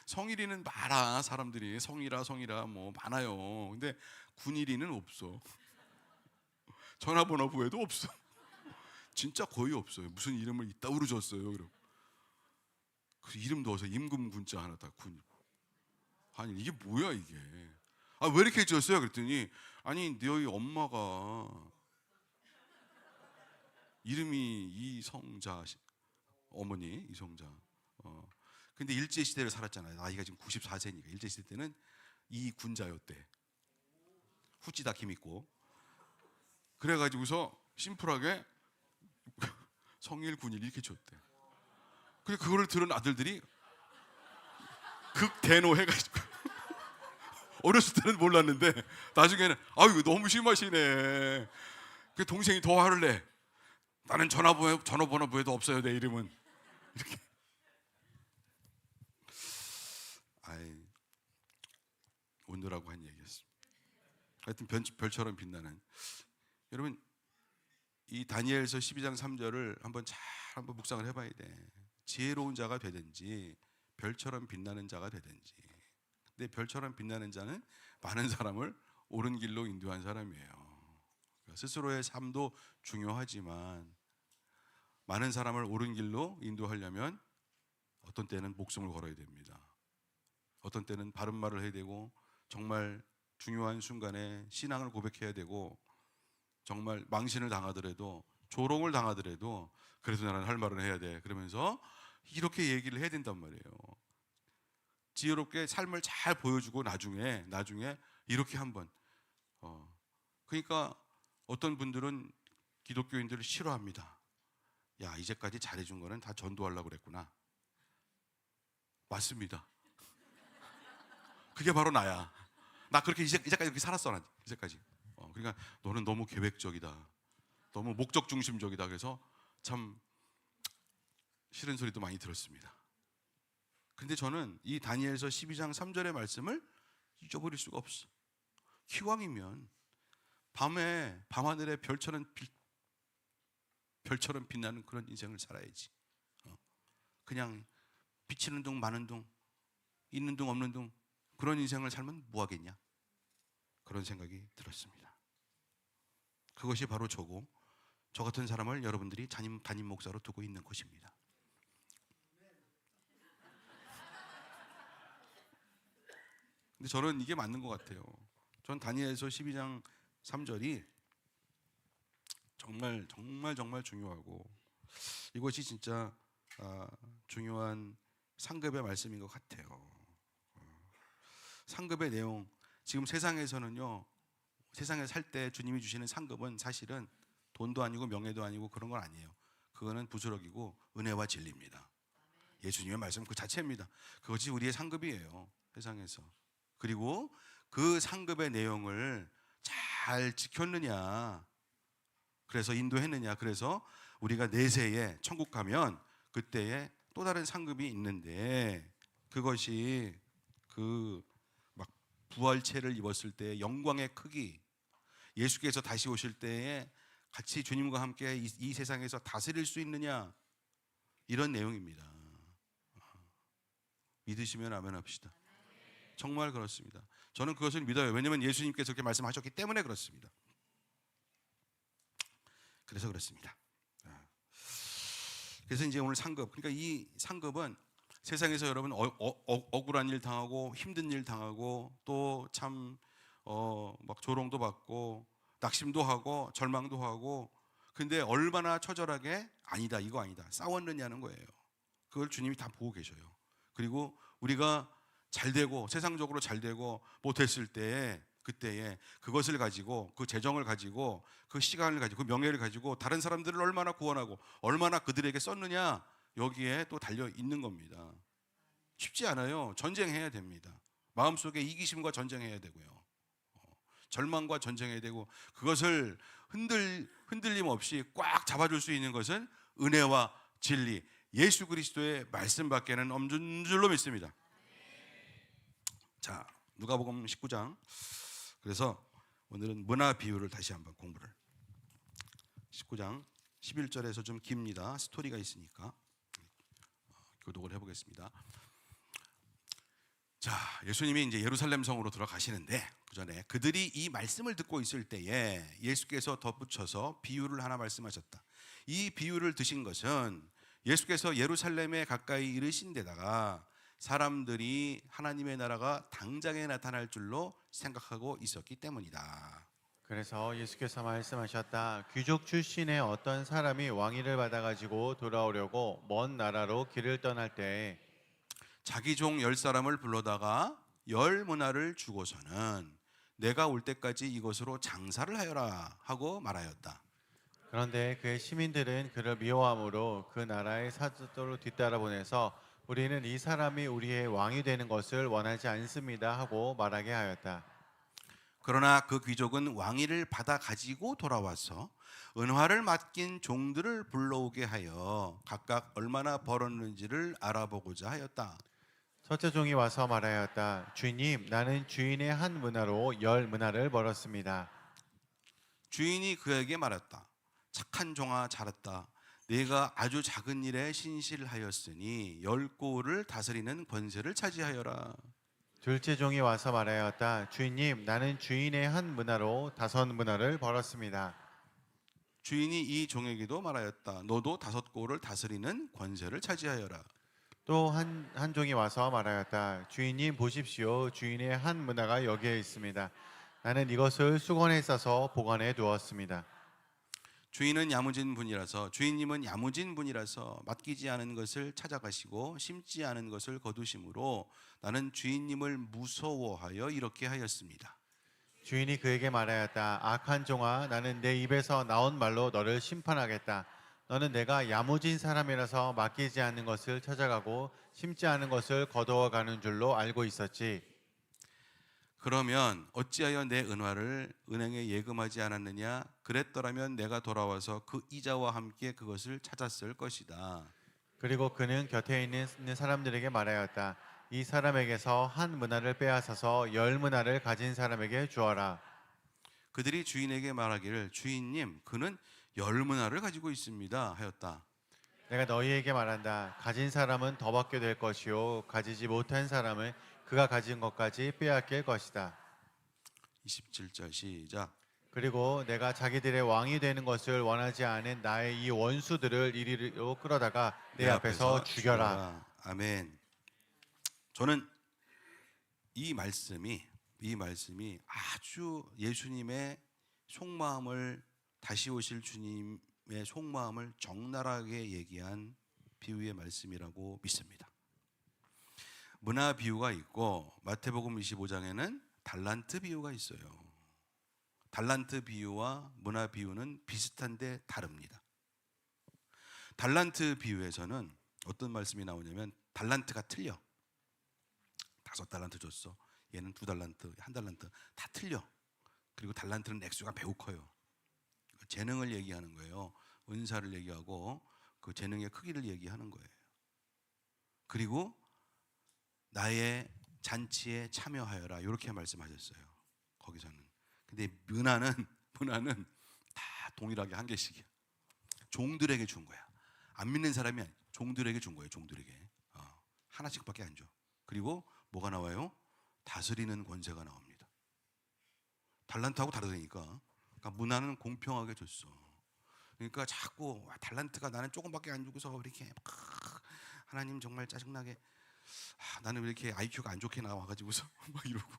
성일이는 많아. 사람들이 성이라 뭐 많아요. 근데 군일이는 없어. 전화번호부에도 없어. 진짜 거의 없어요. 무슨 이름을 이따구로 줬어요. 그럼 그 이름 넣어서 임금군자 하나 딱 군. 아니 이게 뭐야 이게? 왜 이렇게 지었어요? 그랬더니 아니 너희 엄마가 이름이 이성자, 어머니 이성자. 근데 일제 시대를 살았잖아요. 나이가 지금 94세니까 일제 시대 때는 이군자였대. 후찌다 김있고. 그래가지고서 심플하게 성일 군일 이렇게 줬대. 근데 그거를 들은 아들들이 극대노해가지고 어렸을 때는 몰랐는데 나중에는 이거 너무 심하시네. 그 동생이 더 화를 내. 나는 전화번호부에도 없어요 내 이름은. 이렇게. 오늘하고 한 얘기였습니다. 하여튼 별처럼 빛나는. 여러분 이 다니엘서 12장 3절을 한번 묵상을 해봐야 돼. 지혜로운 자가 되든지 별처럼 빛나는 자가 되든지. 근데 별처럼 빛나는 자는 많은 사람을 옳은 길로 인도한 사람이에요. 스스로의 삶도 중요하지만 많은 사람을 옳은 길로 인도하려면 어떤 때는 목숨을 걸어야 됩니다. 어떤 때는 바른 말을 해야 되고 정말 중요한 순간에 신앙을 고백해야 되고 정말 망신을 당하더라도 조롱을 당하더라도 그래도 나는 할 말은 해야 돼. 그러면서 이렇게 얘기를 해야 된단 말이에요. 지혜롭게 삶을 잘 보여주고 나중에 이렇게 한번 그러니까 어떤 분들은 기독교인들을 싫어합니다. 야, 이제까지 잘해준 거는 다 전도하려고 그랬구나. 맞습니다. 그게 바로 나야. 나 그렇게 이제까지 그렇게 살았어. 난 이제까지. 그러니까 너는 너무 계획적이다. 너무 목적 중심적이다. 그래서 참 싫은 소리도 많이 들었습니다. 근데 저는 이 다니엘서 12장 3절의 말씀을 잊어버릴 수가 없어. 기왕이면 밤에 밤하늘의 별처럼 빛나는 그런 인생을 살아야지. 그냥 비치는 둥 마는 둥 있는 둥 없는 둥 그런 인생을 살면 뭐 하겠냐? 그런 생각이 들었습니다. 그것이 바로 저고 저 같은 사람을 여러분들이 담임 목사로 두고 있는 것입니다. 근데 저는 이게 맞는 것 같아요. 전 다니엘서 12장 3절이 정말 중요하고 이것이 진짜 중요한 상급의 말씀인 것 같아요. 상급의 내용, 지금 세상에서는요, 세상에 살 때 주님이 주시는 상급은 사실은 돈도 아니고 명예도 아니고 그런 건 아니에요. 그거는 부스러기고 은혜와 진리입니다. 예수님의 말씀 그 자체입니다. 그것이 우리의 상급이에요, 세상에서. 그리고 그 상급의 내용을 잘 지켰느냐, 그래서 인도했느냐, 그래서 우리가 내세에 천국 가면 그때에 또 다른 상급이 있는데 그것이 그 막 부활체를 입었을 때의 영광의 크기, 예수께서 다시 오실 때에 같이 주님과 함께 이 세상에서 다스릴 수 있느냐, 이런 내용입니다. 믿으시면 아멘 합시다. 정말 그렇습니다. 저는 그것을 믿어요. 왜냐하면 예수님께서 그렇게 말씀하셨기 때문에 그렇습니다. 그래서 그렇습니다. 그래서 이제 오늘 상급, 그러니까 이 상급은 세상에서 여러분 억울한 일 당하고 힘든 일 당하고 또 참 막 조롱도 받고 낙심도 하고 절망도 하고, 근데 얼마나 처절하게 아니다, 이거 아니다 싸웠느냐는 거예요. 그걸 주님이 다 보고 계셔요. 그리고 우리가 잘 되고 세상적으로 잘 되고 뭐 됐을 때에 그때에 그것을 가지고 그 재정을 가지고 그 시간을 가지고 그 명예를 가지고 다른 사람들을 얼마나 구원하고 얼마나 그들에게 썼느냐, 여기에 또 달려 있는 겁니다. 쉽지 않아요. 전쟁해야 됩니다. 마음속에 이기심과 전쟁해야 되고요. 절망과 전쟁해야 되고, 그것을 흔들림 없이 꽉 잡아줄 수 있는 것은 은혜와 진리, 예수 그리스도의 말씀밖에는 없는 줄로 믿습니다. 자, 누가복음 19장. 그래서 오늘은 문화 비유를 다시 한번 공부를. 19장 11절에서 좀 깁니다. 스토리가 있으니까 교독을 해보겠습니다. 자, 예수님이 이제 예루살렘 성으로 들어가시는데 그 전에 그들이 이 말씀을 듣고 있을 때에 예수께서 덧붙여서 비유를 하나 말씀하셨다. 이 비유를 드신 것은 예수께서 예루살렘에 가까이 이르신 데다가 사람들이 하나님의 나라가 당장에 나타날 줄로 생각하고 있었기 때문이다. 그래서 예수께서 말씀하셨다. 귀족 출신의 어떤 사람이 왕위를 받아가지고 돌아오려고 먼 나라로 길을 떠날 때 자기 종 10사람을 불러다가 10문화를 주고서는 내가 올 때까지 이것으로 장사를 하여라 하고 말하였다. 그런데 그의 시민들은 그를 미워함으로 그 나라의 사도로 뒤따라 보내서 우리는 이 사람이 우리의 왕이 되는 것을 원하지 않습니다 하고 말하게 하였다. 그러나 그 귀족은 왕위를 받아 가지고 돌아와서 은화를 맡긴 종들을 불러오게 하여 각각 얼마나 벌었는지를 알아보고자 하였다. 첫째 종이 와서 말하였다. 주님, 나는 주인의 한 문화로 10문화를 벌었습니다. 주인이 그에게 말했다. 착한 종아, 잘했다. 네가 아주 작은 일에 신실하였으니 10고을을 다스리는 권세를 차지하여라. 둘째 종이 와서 말하였다. 주인님, 나는 주인의 한 문화로 5문화를 벌었습니다. 주인이 이 종에게도 말하였다. 너도 5골을 다스리는 권세를 차지하여라. 또 한 종이 와서 말하였다. 주인님 보십시오. 주인의 한 문화가 여기에 있습니다. 나는 이것을 수건에 싸서 보관해 두었습니다. 주인은 야무진 분이라서 주인님은 야무진 분이라서 맡기지 않은 것을 찾아가시고 심지 않은 것을 거두심으로 나는 주인님을 무서워하여 이렇게 하였습니다. 주인이 그에게 말하였다. 악한 종아, 나는 내 입에서 나온 말로 너를 심판하겠다. 너는 내가 야무진 사람이라서 맡기지 않는 것을 찾아가고 심지 않은 것을 거두어가는 줄로 알고 있었지. 그러면 어찌하여 내 은화를 은행에 예금하지 않았느냐? 그랬더라면 내가 돌아와서 그 이자와 함께 그것을 찾았을 것이다. 그리고 그는 곁에 있는 사람들에게 말하였다. 이 사람에게서 한 문화를 빼앗아서 10문화를 가진 사람에게 주어라. 그들이 주인에게 말하기를 주인님 그는 10문화를 가지고 있습니다 하였다. 내가 너희에게 말한다. 가진 사람은 더 받게 될 것이요 가지지 못한 사람은 그가 가진 것까지 빼앗길 것이다. 27절 시작. 그리고 내가 자기들의 왕이 되는 것을 원하지 않은 나의 이 원수들을 이리로 끌어다가 내 앞에서 죽여라. 아멘. 저는 이 말씀이 아주 예수님의 속마음을 다시 오실 주님의 속마음을 적나라하게 얘기한 비유의 말씀이라고 믿습니다. 문화 비유가 있고 마태복음 25장에는 달란트 비유가 있어요. 달란트 비유와 문화 비유는 비슷한데 다릅니다. 달란트 비유에서는 어떤 말씀이 나오냐면 달란트가 틀려. 5달란트 줬어. 얘는 2달란트, 1달란트 다 틀려. 그리고 달란트는 액수가 매우 커요. 재능을 얘기하는 거예요. 은사를 얘기하고 그 재능의 크기를 얘기하는 거예요. 그리고 나의 잔치에 참여하여라 이렇게 말씀하셨어요. 거기서는. 근데 문화는 다 동일하게 한 개씩이야. 종들에게 준 거야. 안 믿는 사람이 종들에게 준 거예요. 종들에게 하나씩밖에 안 줘. 그리고 뭐가 나와요? 다스리는 권세가 나옵니다. 달란트하고 다르다니까. 그러니까 문화는 공평하게 줬어. 그러니까 자꾸 달란트가 나는 조금밖에 안 주고서 이렇게 하나님 정말 짜증나게 나는 왜 이렇게 IQ가 안 좋게 나와가지고서 막 이러고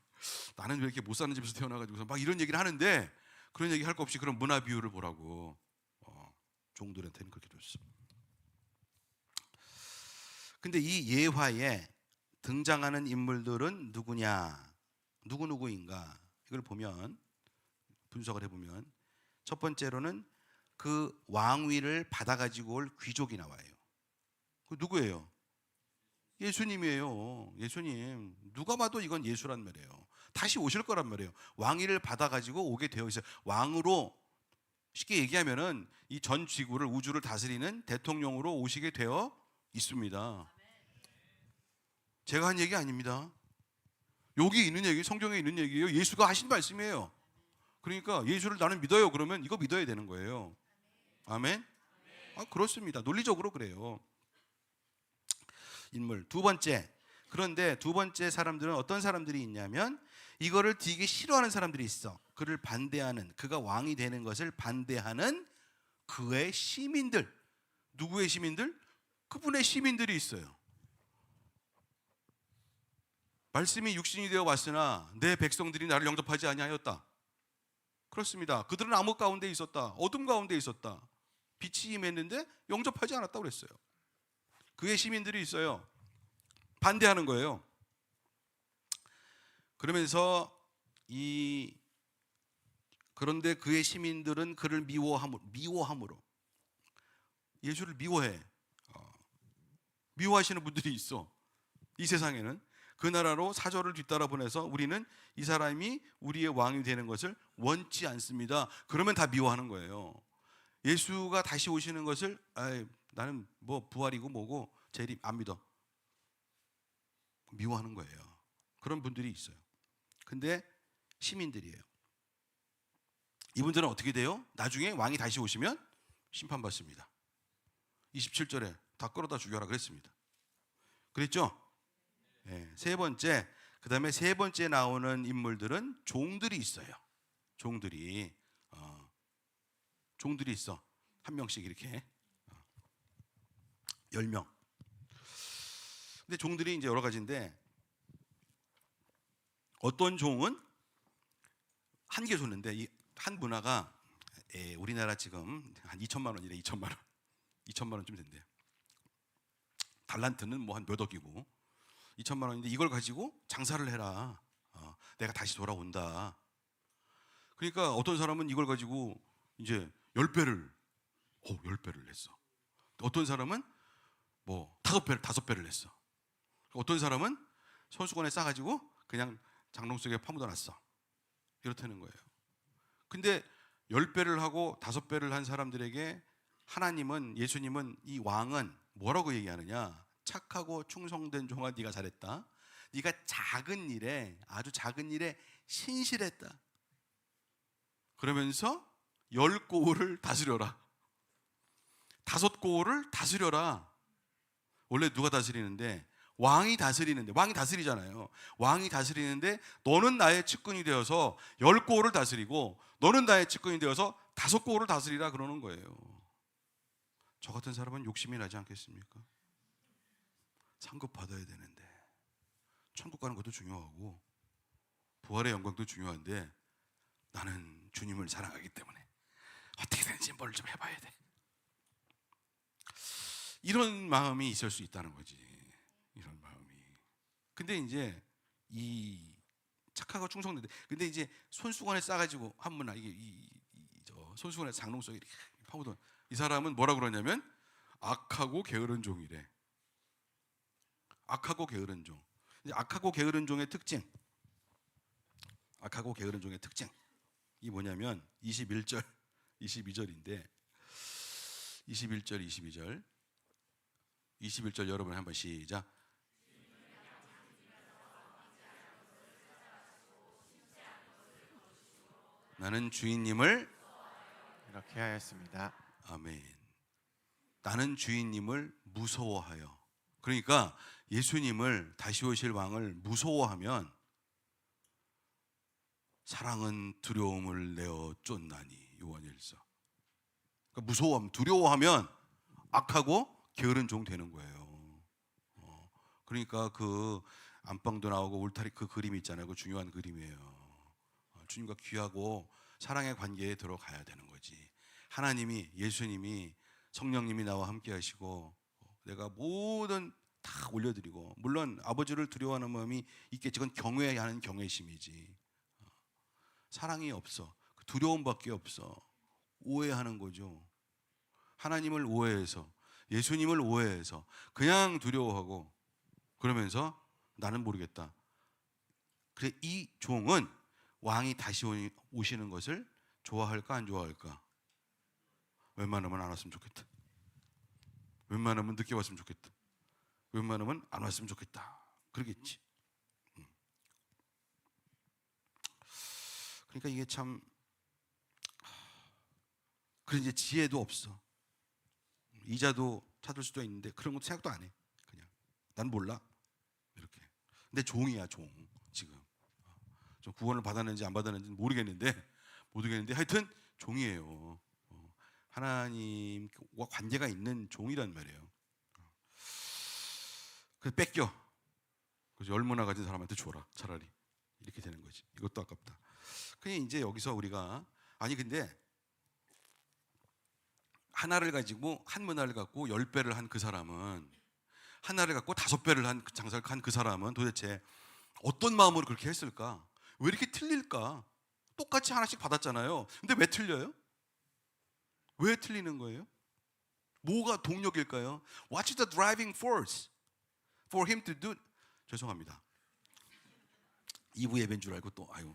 나는 왜 이렇게 못 사는 집에서 태어나가지고서 막 이런 얘기를 하는데 그런 얘기 할 거 없이 그런 문화 비유를 보라고 종들한테는 그렇게 줬어. 근데 이 예화에 등장하는 인물들은 누구냐? 누구인가? 이걸 보면 분석을 해보면 첫 번째로는 그 왕위를 받아가지고 올 귀족이 나와요. 그 누구예요? 예수님이에요. 예수님. 누가 봐도 이건 예수란 말이에요. 다시 오실 거란 말이에요. 왕위를 받아가지고 오게 되어 있어요. 왕으로 쉽게 얘기하면은 이 전 지구를 우주를 다스리는 대통령으로 오시게 되어 있습니다. 제가 한 얘기 아닙니다. 여기 있는 얘기, 성경에 있는 얘기예요. 예수가 하신 말씀이에요. 그러니까 예수를 나는 믿어요. 그러면 이거 믿어야 되는 거예요. 아멘? 그렇습니다. 논리적으로 그래요. 인물. 두 번째. 그런데 두 번째 사람들은 어떤 사람들이 있냐면 이거를 되게 싫어하는 사람들이 있어. 그를 반대하는, 그가 왕이 되는 것을 반대하는 그의 시민들. 누구의 시민들? 그분의 시민들이 있어요. 말씀이 육신이 되어 왔으나 내 백성들이 나를 영접하지 아니하였다. 그렇습니다. 그들은 암흑 가운데 있었다. 어둠 가운데 있었다. 빛이 임했는데 영접하지 않았다고 그랬어요. 그의 시민들이 있어요. 반대하는 거예요. 그러면서 그런데 그의 시민들은 그를 미워함으로 예수를 미워해. 미워하시는 분들이 있어. 이 세상에는 그 나라로 사절을 뒤따라 보내서 우리는 이 사람이 우리의 왕이 되는 것을 원치 않습니다. 그러면 다 미워하는 거예요. 예수가 다시 오시는 것을 나는 뭐 부활이고 뭐고 재림 안 믿어. 미워하는 거예요. 그런 분들이 있어요. 근데 시민들이에요. 이분들은 어떻게 돼요? 나중에 왕이 다시 오시면 심판받습니다. 27절에 다 끌어다 죽여라 그랬습니다. 그랬죠? 네. 세 번째, 그 다음에 세 번째 나오는 인물들은 종들이 있어요. 종들이 있어. 한 명씩 이렇게 10명. 근데 종들이 이제 여러 가지인데 어떤 종은 한 개 줬는데 이 한 문화가 우리나라 지금 한 2천만 원이래. 2천만 원쯤 된대요. 달란트는 뭐 한 몇 억이고 2천만 원인데 이걸 가지고 장사를 해라. 내가 다시 돌아온다. 그러니까 어떤 사람은 이걸 가지고 이제 10배를 냈어. 어떤 사람은 뭐 5배를 냈어. 어떤 사람은 손수건에 싸가지고 그냥 장롱 속에 파묻어 놨어. 이렇다는 거예요. 근데 10배를 하고 5배를 한 사람들에게 하나님은, 예수님은, 이 왕은 뭐라고 얘기하느냐? 착하고 충성된 종아, 네가 잘했다. 네가 아주 작은 일에 신실했다. 그러면서 10고을을 다스려라. 5고을을 다스려라. 원래 누가 다스리는데? 왕이 다스리잖아요. 왕이 다스리는데 너는 나의 측근이 되어서 10고을을 다스리고 너는 나의 측근이 되어서 5고을을 다스리라 그러는 거예요. 저 같은 사람은 욕심이 나지 않겠습니까? 상급 받아야 되는데 천국 가는 것도 중요하고 부활의 영광도 중요한데 나는 주님을 사랑하기 때문에 어떻게든지 뭘 좀 해봐야 돼. 이런 마음이 있을 수 있다는 거지. 이런 마음이. 근데 이제 이 착하고 충성된데, 근데 이제 손수건에 싸가지고 한문아 저 손수건에 장롱 속에 이렇게 파묻은 이 사람은 뭐라 그러냐면 악하고 게으른 종이래. 악하고 게으른 종. 이제 악하고 게으른 종의 특징. 이 뭐냐면 21절, 22절인데 21절, 22절 여러분 한번 시작. 나는 주인님을 이렇게 하였습니다. 아멘. 나는 주인님을 무서워하여. 그러니까 예수님을, 다시 오실 왕을 무서워하면 사랑은 두려움을 내어 쫓나니. 요한일서. 그러니까 두려워하면 악하고 게으른 종 되는 거예요. 그러니까 그 안방도 나오고 울타리 그 그림 있잖아요. 그 중요한 그림이에요. 주님과 귀하고 사랑의 관계에 들어가야 되는 거지. 하나님이, 예수님이, 성령님이 나와 함께 하시고 내가 모든 다 올려드리고, 물론 아버지를 두려워하는 마음이 있겠지. 그건 경외하는 경외심이지. 사랑이 없어. 두려움밖에 없어. 오해하는 거죠. 하나님을 오해해서, 예수님을 오해해서 그냥 두려워하고 그러면서 나는 모르겠다. 그래, 이 종은 왕이 다시 오시는 것을 좋아할까 안 좋아할까? 웬만하면 안 왔으면 좋겠다. 웬만하면 늦게 왔으면 좋겠다. 웬만하면 안 왔으면 좋겠다. 그러겠지. 그러니까 이게 참, 그런 이제 지혜도 없어. 이자도 찾을 수도 있는데 그런 것도 생각도 안 해. 그냥 난 몰라. 이렇게. 근데 종이야, 종. 지금 좀 구원을 받았는지 안 받았는지 모르겠는데 하여튼 종이에요. 하나님과 관계가 있는 종이란 말이에요. 그래서 뺏겨. 그래서 10문화 가진 사람한테 줘라. 차라리 이렇게 되는 거지. 이것도 아깝다. 그냥 이제 여기서 우리가, 아니 근데 하나를 가지고 한 문화를 갖고 10배를 한 그 사람은, 하나를 갖고 5배를 한 장사를 한 그 사람은 도대체 어떤 마음으로 그렇게 했을까? 왜 이렇게 틀릴까? 똑같이 하나씩 받았잖아요. 근데 왜 틀려요? 왜 틀리는 거예요? 뭐가 동력일까요? What's the driving force for him to do? 죄송합니다. 2부 예배인 줄 알고 또 아유.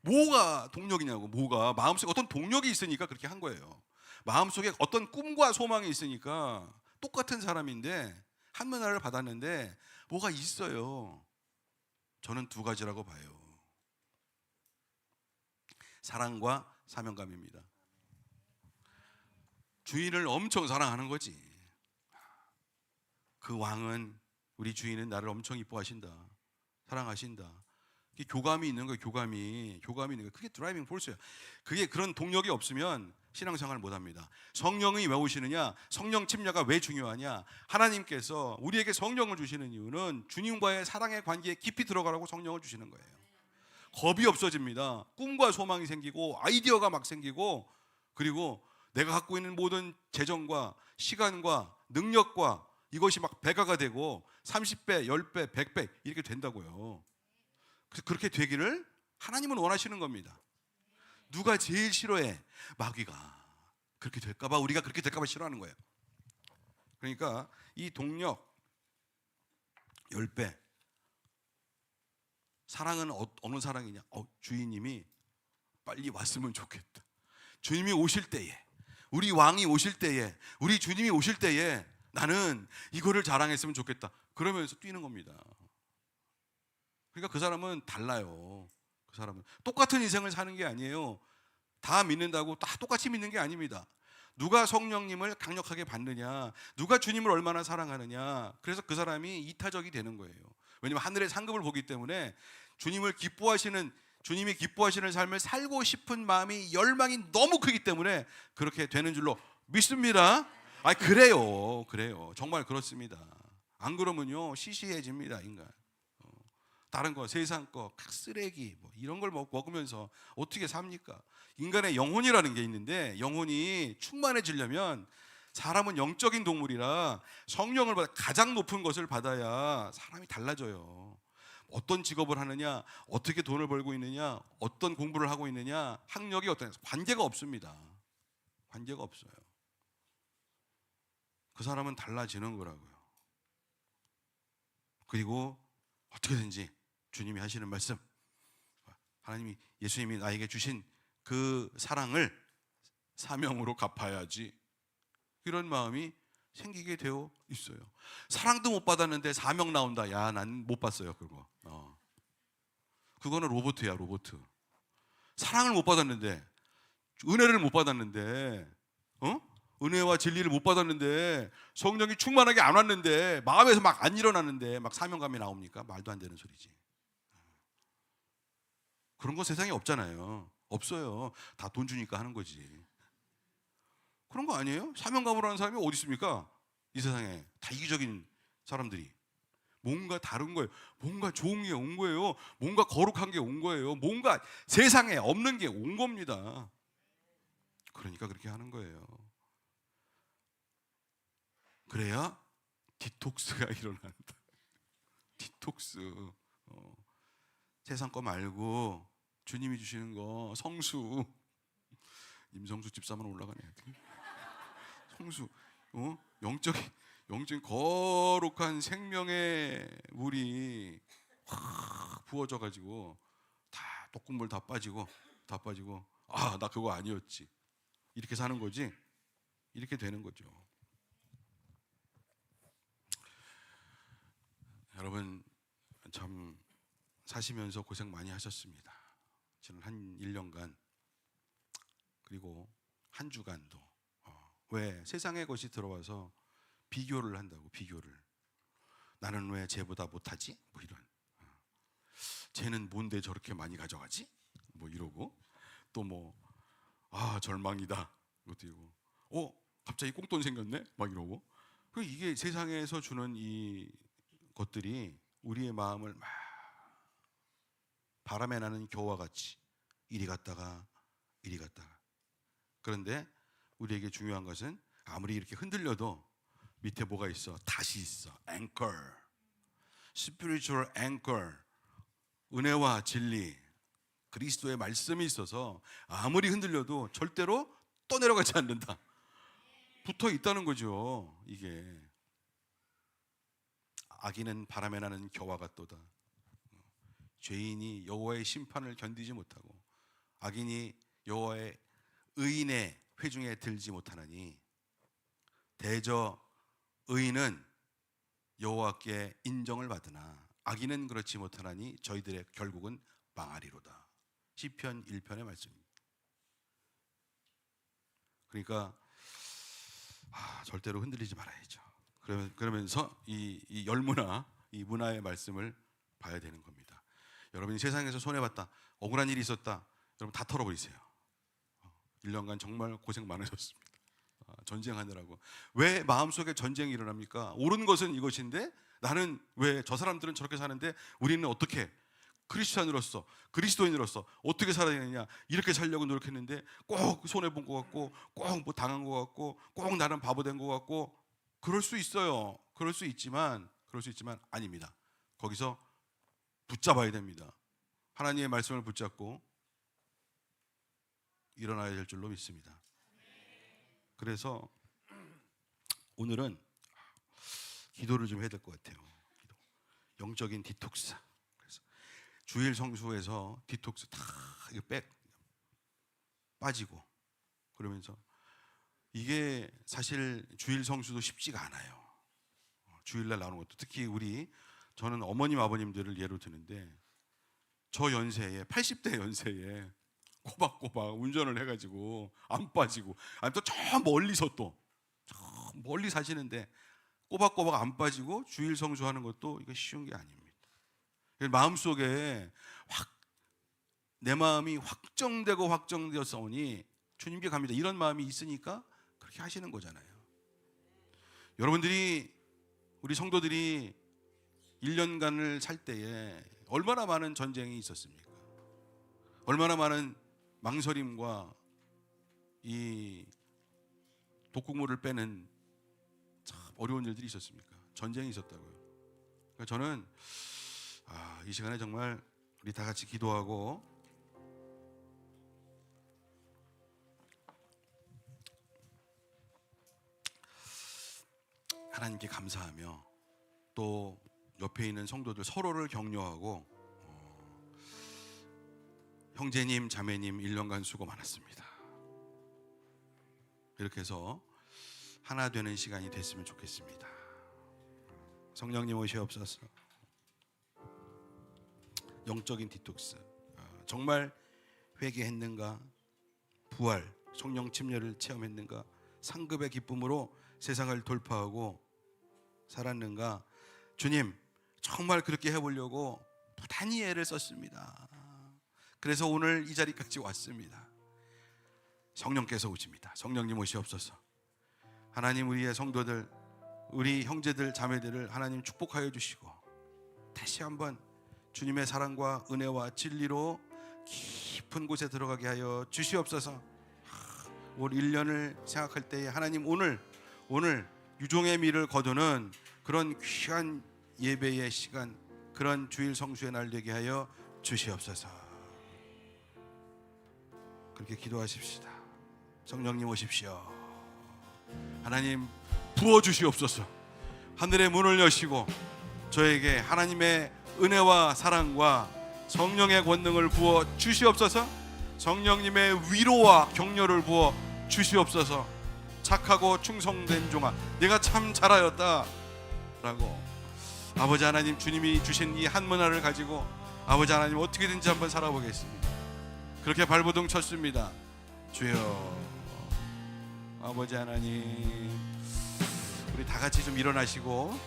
뭐가 동력이냐고. 뭐가 마음속에 어떤 동력이 있으니까 그렇게 한 거예요. 마음속에 어떤 꿈과 소망이 있으니까. 똑같은 사람인데 한 문화를 받았는데 뭐가 있어요. 저는 2가지라고 봐요. 사랑과 사명감입니다. 주인을 엄청 사랑하는 거지. 그 왕은 우리 주인은 나를 엄청 이뻐하신다, 사랑하신다. 이게 교감이 있는 거예요. 교감이 있는 거예요. 그게 드라이빙 포스예요. 그게 그런 동력이 없으면 신앙생활을 못합니다. 성령이 왜 오시느냐? 성령 침략가 왜 중요하냐? 하나님께서 우리에게 성령을 주시는 이유는 주님과의 사랑의 관계에 깊이 들어가라고 성령을 주시는 거예요. 겁이 없어집니다. 꿈과 소망이 생기고 아이디어가 막 생기고, 그리고 내가 갖고 있는 모든 재정과 시간과 능력과 이것이 막 배가가 되고 30배, 10배, 100배 이렇게 된다고요. 그래서 그렇게 되기를 하나님은 원하시는 겁니다. 누가 제일 싫어해? 마귀가. 그렇게 될까봐, 우리가 그렇게 될까봐 싫어하는 거예요. 그러니까 이 동력 10배. 사랑은 어느 사랑이냐? 주인님이 빨리 왔으면 좋겠다. 주님이 오실 때에, 우리 왕이 오실 때에, 우리 주님이 오실 때에 나는 이거를 자랑했으면 좋겠다. 그러면서 뛰는 겁니다. 그러니까 그 사람은 달라요. 그 사람은 똑같은 인생을 사는 게 아니에요. 다 믿는다고 다 똑같이 믿는 게 아닙니다. 누가 성령님을 강력하게 받느냐, 누가 주님을 얼마나 사랑하느냐, 그래서 그 사람이 이타적이 되는 거예요. 왜냐하면 하늘의 상급을 보기 때문에 주님이 기뻐하시는 삶을 살고 싶은 마음이, 열망이 너무 크기 때문에 그렇게 되는 줄로 믿습니다. 그래요. 정말 그렇습니다. 안 그러면요 시시해집니다, 인간. 다른 거, 세상 거, 쓰레기 뭐 이런 걸 먹으면서 어떻게 삽니까? 인간의 영혼이라는 게 있는데, 영혼이 충만해지려면, 사람은 영적인 동물이라 성령을 받아 가장 높은 것을 받아야 사람이 달라져요. 어떤 직업을 하느냐, 어떻게 돈을 벌고 있느냐, 어떤 공부를 하고 있느냐, 학력이 어떤, 관계가 없습니다. 관계가 없어요. 그 사람은 달라지는 거라고요. 그리고 어떻게든지 주님이 하시는 말씀, 하나님이, 예수님이 나에게 주신 그 사랑을 사명으로 갚아야지, 이런 마음이 생기게 되어 있어요. 사랑도 못 받았는데 사명 나온다. 야, 난 못 봤어요 그거. 그거는 로봇이야, 로봇. 사랑을 못 받았는데, 은혜를 못 받았는데, 은혜와 진리를 못 받았는데, 성령이 충만하게 안 왔는데, 마음에서 막 안 일어나는데 막 사명감이 나옵니까? 말도 안 되는 소리지. 그런 거 세상에 없잖아요. 없어요. 다 돈 주니까 하는 거지. 그런 거 아니에요? 사명감으로 하는 사람이 어디 있습니까? 이 세상에 다 이기적인 사람들이. 뭔가 다른 거예요. 뭔가 좋은 게 온 거예요. 뭔가 거룩한 게 온 거예요. 뭔가 세상에 없는 게 온 겁니다. 그러니까 그렇게 하는 거예요. 그래야 디톡스가 일어난다. 디톡스. 세상 거 말고 주님이 주시는 거, 성수. 임성수 집사만 올라가네. 성수. 영적인 거룩한 생명의 물이 확 부어져 가지고 다 독극물 다 빠지고 나 그거 아니었지. 이렇게 사는 거지. 이렇게 되는 거죠. 여러분 참 사시면서 고생 많이 하셨습니다. 저는 한 1년간, 그리고 한 주간도 왜 세상의 것이 들어와서 비교를 한다고. 비교를. 나는 왜 쟤보다 못하지? 뭐 이런. 쟤는 뭔데 저렇게 많이 가져가지? 뭐 이러고, 또 뭐 절망이다. 이것도 이러고, 갑자기 꽁돈 생겼네? 막 이러고. 이게 세상에서 주는 이 것들이 우리의 마음을 막 바람에 나는 겨와 같이 이리 갔다가 이리 갔다가. 그런데 우리에게 중요한 것은, 아무리 이렇게 흔들려도 밑에 뭐가 있어? 다시 있어. anchor, spiritual anchor. 은혜와 진리, 그리스도의 말씀이 있어서 아무리 흔들려도 절대로 떠내려가지 않는다. 붙어 있다는 거죠. 이게 악인은 바람에 나는 겨와 같도다. 죄인이 여호와의 심판을 견디지 못하고, 악인이 여호와의 의인의 회중에 들지 못하나니, 대저 의인은 여호와께 인정을 받으나 악인은 그렇지 못하나니 저희들의 결국은 망하리로다. 시편 1편의 말씀입니다. 그러니까 절대로 흔들리지 말아야죠. 그러면서 이 열문화, 이 문화의 말씀을 봐야 되는 겁니다. 여러분이 세상에서 손해봤다, 억울한 일이 있었다, 여러분 다 털어버리세요. 1년간 정말 고생 많으셨습니다. 전쟁하느라고. 왜 마음속에 전쟁이 일어납니까? 옳은 것은 이것인데 나는 왜 저 사람들은 저렇게 사는데 우리는 어떻게 크리스찬으로서, 그리스도인으로서 어떻게 살아야 되느냐, 이렇게 살려고 노력했는데 꼭 손해본 것 같고, 꼭 뭐 당한 것 같고, 꼭 나는 바보 된 것 같고. 그럴 수 있어요. 그럴 수 있지만 아닙니다. 거기서 붙잡아야 됩니다. 하나님의 말씀을 붙잡고 일어나야 될 줄로 믿습니다. 그래서 오늘은 기도를 좀 해야 될 것 같아요. 영적인 디톡스. 그래서 주일 성수에서 디톡스 다 이거 빠지고 그러면서, 이게 사실 주일 성수도 쉽지가 않아요. 주일날 나오는 것도, 특히 저는 어머님 아버님들을 예로 드는데, 저 연세에 80대 연세에 꼬박꼬박 운전을 해가지고 안 빠지고, 아니 또 저 멀리서 또 저 멀리 사시는데 꼬박꼬박 안 빠지고 주일 성수하는 것도 이거 쉬운 게 아닙니다. 마음속에 내 마음이 확정되었사오니 주님께 갑니다, 이런 마음이 있으니까 그렇게 하시는 거잖아요. 여러분들이, 우리 성도들이 1년간을 살 때에 얼마나 많은 전쟁이 있었습니까? 얼마나 많은 망설임과 이 독국물을 빼는 참 어려운 일들이 있었습니까? 전쟁이 있었다고요. 그러니까 저는 이 시간에 정말 우리 다 같이 기도하고 하나님께 감사하며, 또 옆에 있는 성도들 서로를 격려하고, 형제님 자매님 1년간 수고 많았습니다, 이렇게 해서 하나 되는 시간이 됐으면 좋겠습니다. 성령님 오시옵소서. 영적인 디톡스, 정말 회개했는가, 부활, 성령 침례를 체험했는가, 상급의 기쁨으로 세상을 돌파하고 살았는가. 주님, 정말 그렇게 해보려고 부단히 애를 썼습니다. 그래서 오늘 이 자리까지 왔습니다. 성령께서 오십니다. 성령님 오시옵소서. 하나님, 우리의 성도들, 우리 형제들 자매들을 하나님 축복하여 주시고, 다시 한번 주님의 사랑과 은혜와 진리로 깊은 곳에 들어가게 하여 주시옵소서. 올 1년을 생각할 때에 하나님, 오늘 유종의 미를 거두는 그런 귀한 예배의 시간, 그런 주일 성수의 날 되게 하여 주시옵소서. 그렇게 기도하십시다. 성령님 오십시오. 하나님 부어주시옵소서. 하늘의 문을 여시고 저에게 하나님의 은혜와 사랑과 성령의 권능을 부어 주시옵소서. 성령님의 위로와 격려를 부어 주시옵소서. 착하고 충성된 종아, 내가 참 잘하였다 라고 아버지 하나님, 주님이 주신 이 한 문화를 가지고 아버지 하나님 어떻게든지 한번 살아보겠습니다. 그렇게 발버둥 쳤습니다. 주여, 아버지 하나님, 우리 다 같이 좀 일어나시고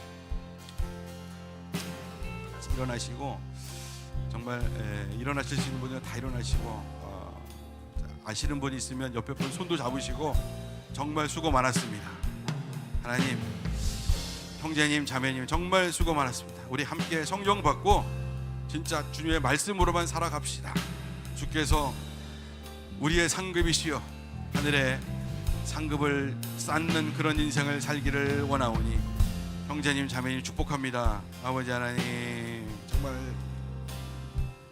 정말 일어나실 수 있는 분들은 다 일어나시고, 아시는 분이 있으면 옆에 분 손도 잡으시고, 정말 수고 많았습니다. 하나님, 형제님 자매님 정말 수고 많았습니다. 우리 함께 성령 받고 진짜 주님의 말씀으로만 살아갑시다. 주께서 우리의 상급이시여 하늘에 상급을 쌓는 그런 인생을 살기를 원하오니 형제님 자매님 축복합니다. 아버지 하나님, 정말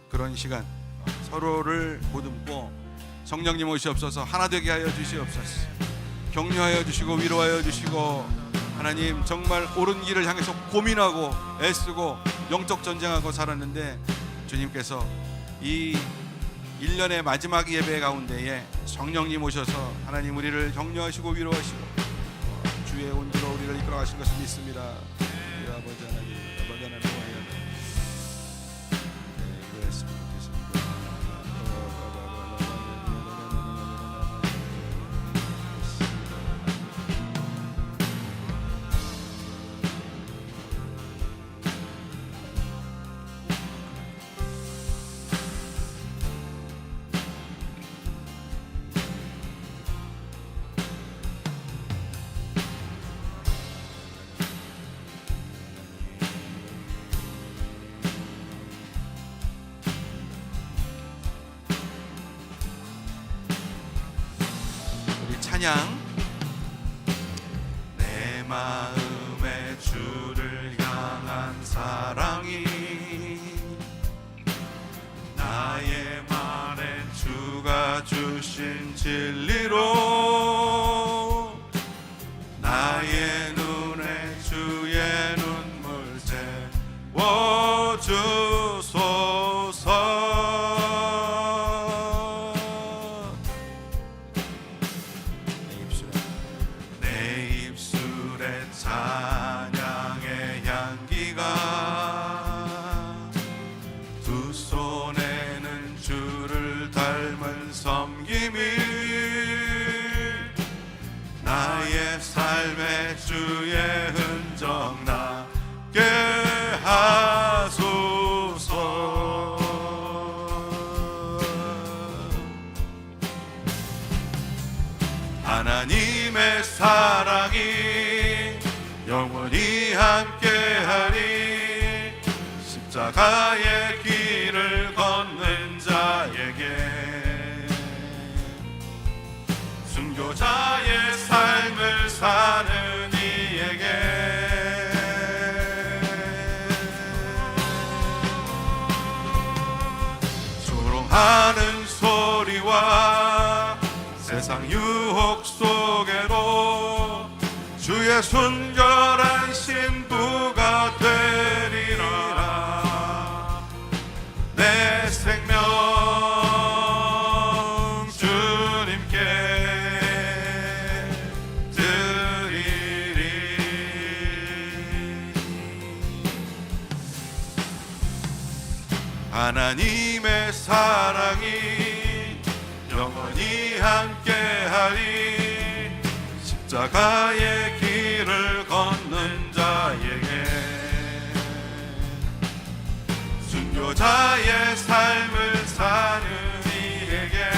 그런 시간 서로를 보듬고 성령님 오시옵소서. 하나 되게 하여 주시옵소서. 격려하여 주시고 위로하여 주시고, 하나님 정말 옳은 길을 향해서 고민하고 애쓰고 영적 전쟁하고 살았는데, 주님께서 이 1년의 마지막 예배 가운데에 성령님 오셔서 하나님 우리를 격려하시고 위로하시고 주의 온기로 우리를 이끌어 가신 것을 믿습니다. 우리 아버지 하나님, 아버지 하나님 그랬으면 좋겠습니다. 찬양. 내 마음에 주를 향한 사랑이 나의 말에 주가 주신 진리로 나의 눈에 주의 눈물 채워주소서. 내 입술에 찬양의 향기가 두 손에는 주를 닮은 섬김이 나의 삶의 주의 흔적 나게 하소서. 하나님의 사랑이 영원히 함께하리. 십자가의 길을 걷는 자에게 순교자의 삶을 사는 이에게 조롱하는 소리와 세상 유혹 속에도 주의 순결한 신부가 되리라. 내 생명 주님께 드리리. 하나님의 사랑이 영원히 함께하리. 십자가의 길을 걷는 자에게 순교자의 삶을 사는 이에게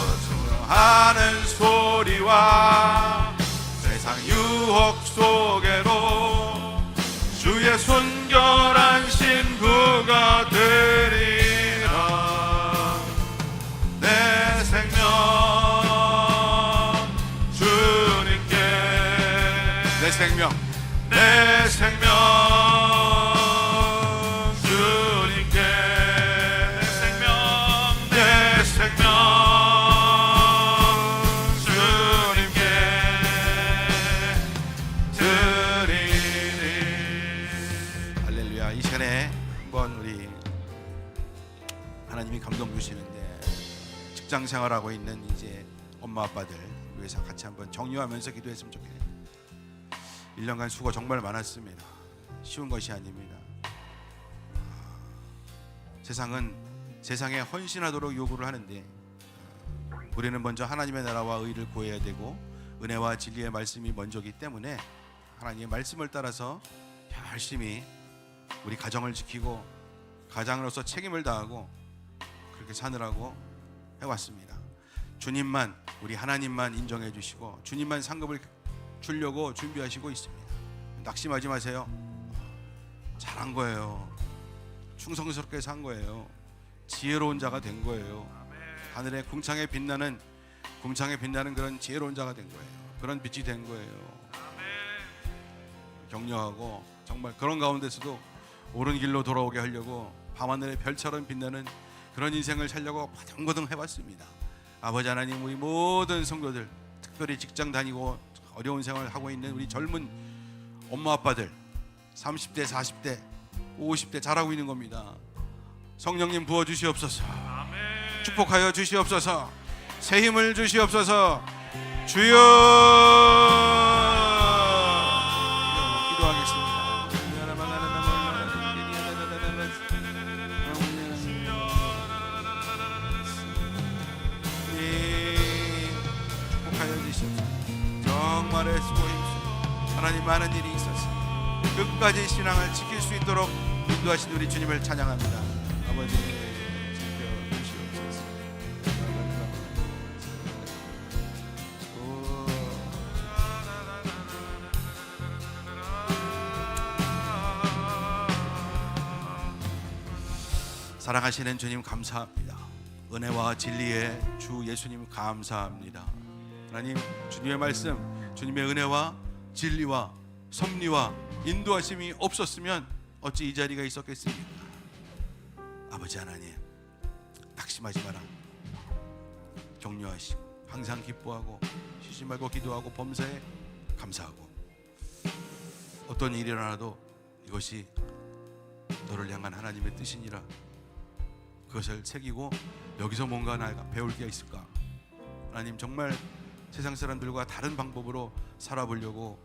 조롱하는 소리와 세상 유혹 속에도 주의 순결한 신부가 되리라. 내 생명 주님께 내 생명 주님께 내 생명 주님께 드리리. 할렐루야. 이 시간에 한번 우리 하나님이 감동 주시는데 직장 생활하고 있는 이제 엄마 아빠들 위해서 같이 한번 정리하면서 기도했으면 좋겠네요. 1년간 수고 정말 많았습니다. 쉬운 것이 아닙니다. 세상은 세상에 헌신하도록 요구를 하는데 우리는 먼저 하나님의 나라와 의를 구해야 되고 은혜와 진리의 말씀이 먼저기 때문에 하나님의 말씀을 따라서 열심히 우리 가정을 지키고 가장으로서 책임을 다하고 그렇게 사느라고 해왔습니다. 주님만, 우리 하나님만 인정해 주시고 주님만 상급을 주려고 준비하시고 있습니다. 낙심하지 마세요. 잘한 거예요. 충성스럽게 산 거예요. 지혜로운 자가 된 거예요. 하늘의 궁창에 빛나는 그런 지혜로운 자가 된 거예요. 그런 빛이 된 거예요. 격려하고 정말 그런 가운데서도 옳은 길로 돌아오게 하려고 밤하늘의 별처럼 빛나는 그런 인생을 살려고 바등바등 해봤습니다. 아버지 하나님, 우리 모든 성도들, 특별히 직장 다니고 어려운 생활을 하고 있는 우리 젊은 엄마 아빠들 30대, 40대, 50대 잘하고 있는 겁니다. 성령님 부어주시옵소서. 축복하여 주시옵소서. 새 힘을 주시옵소서. 주여. 기도하겠습니다. 축복하여 주시옵소서. 정말의 수고입니다. 하나님, 많은 일이 있었습니다. 끝까지 신앙을 지킬 수 있도록 인도하신 우리 주님을 찬양합니다. 아버지, 지켜주시옵소서. 사랑하시는 주님 감사합니다. 은혜와 진리의 주 예수님 감사합니다. 하나님, 주님의 말씀, 주님의 은혜와 진리와 섭리와 인도하심이 없었으면 어찌 이 자리가 있었겠습니까? 아버지 하나님, 낙심하지 마라. 격려하시고 항상 기뻐하고 쉬지 말고 기도하고 범사에 감사하고, 어떤 일이 일어나도 이것이 너를 향한 하나님의 뜻이니라. 그것을 새기고 여기서 뭔가 내가 배울 게 있을까? 하나님, 정말 세상 사람들과 다른 방법으로 살아보려고,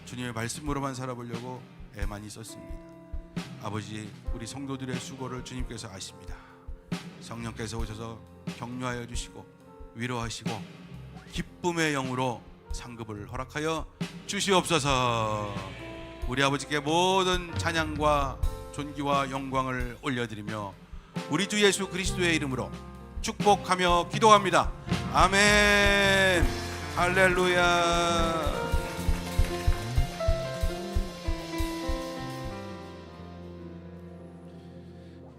주님의 말씀으로만 살아보려고 애 많이 썼습니다. 아버지, 우리 성도들의 수고를 주님께서 아십니다. 성령께서 오셔서 격려하여 주시고 위로하시고 기쁨의 영으로 상급을 허락하여 주시옵소서. 우리 아버지께 모든 찬양과 존귀와 영광을 올려드리며 우리 주 예수 그리스도의 이름으로 축복하며 기도합니다. 아멘. 할렐루야.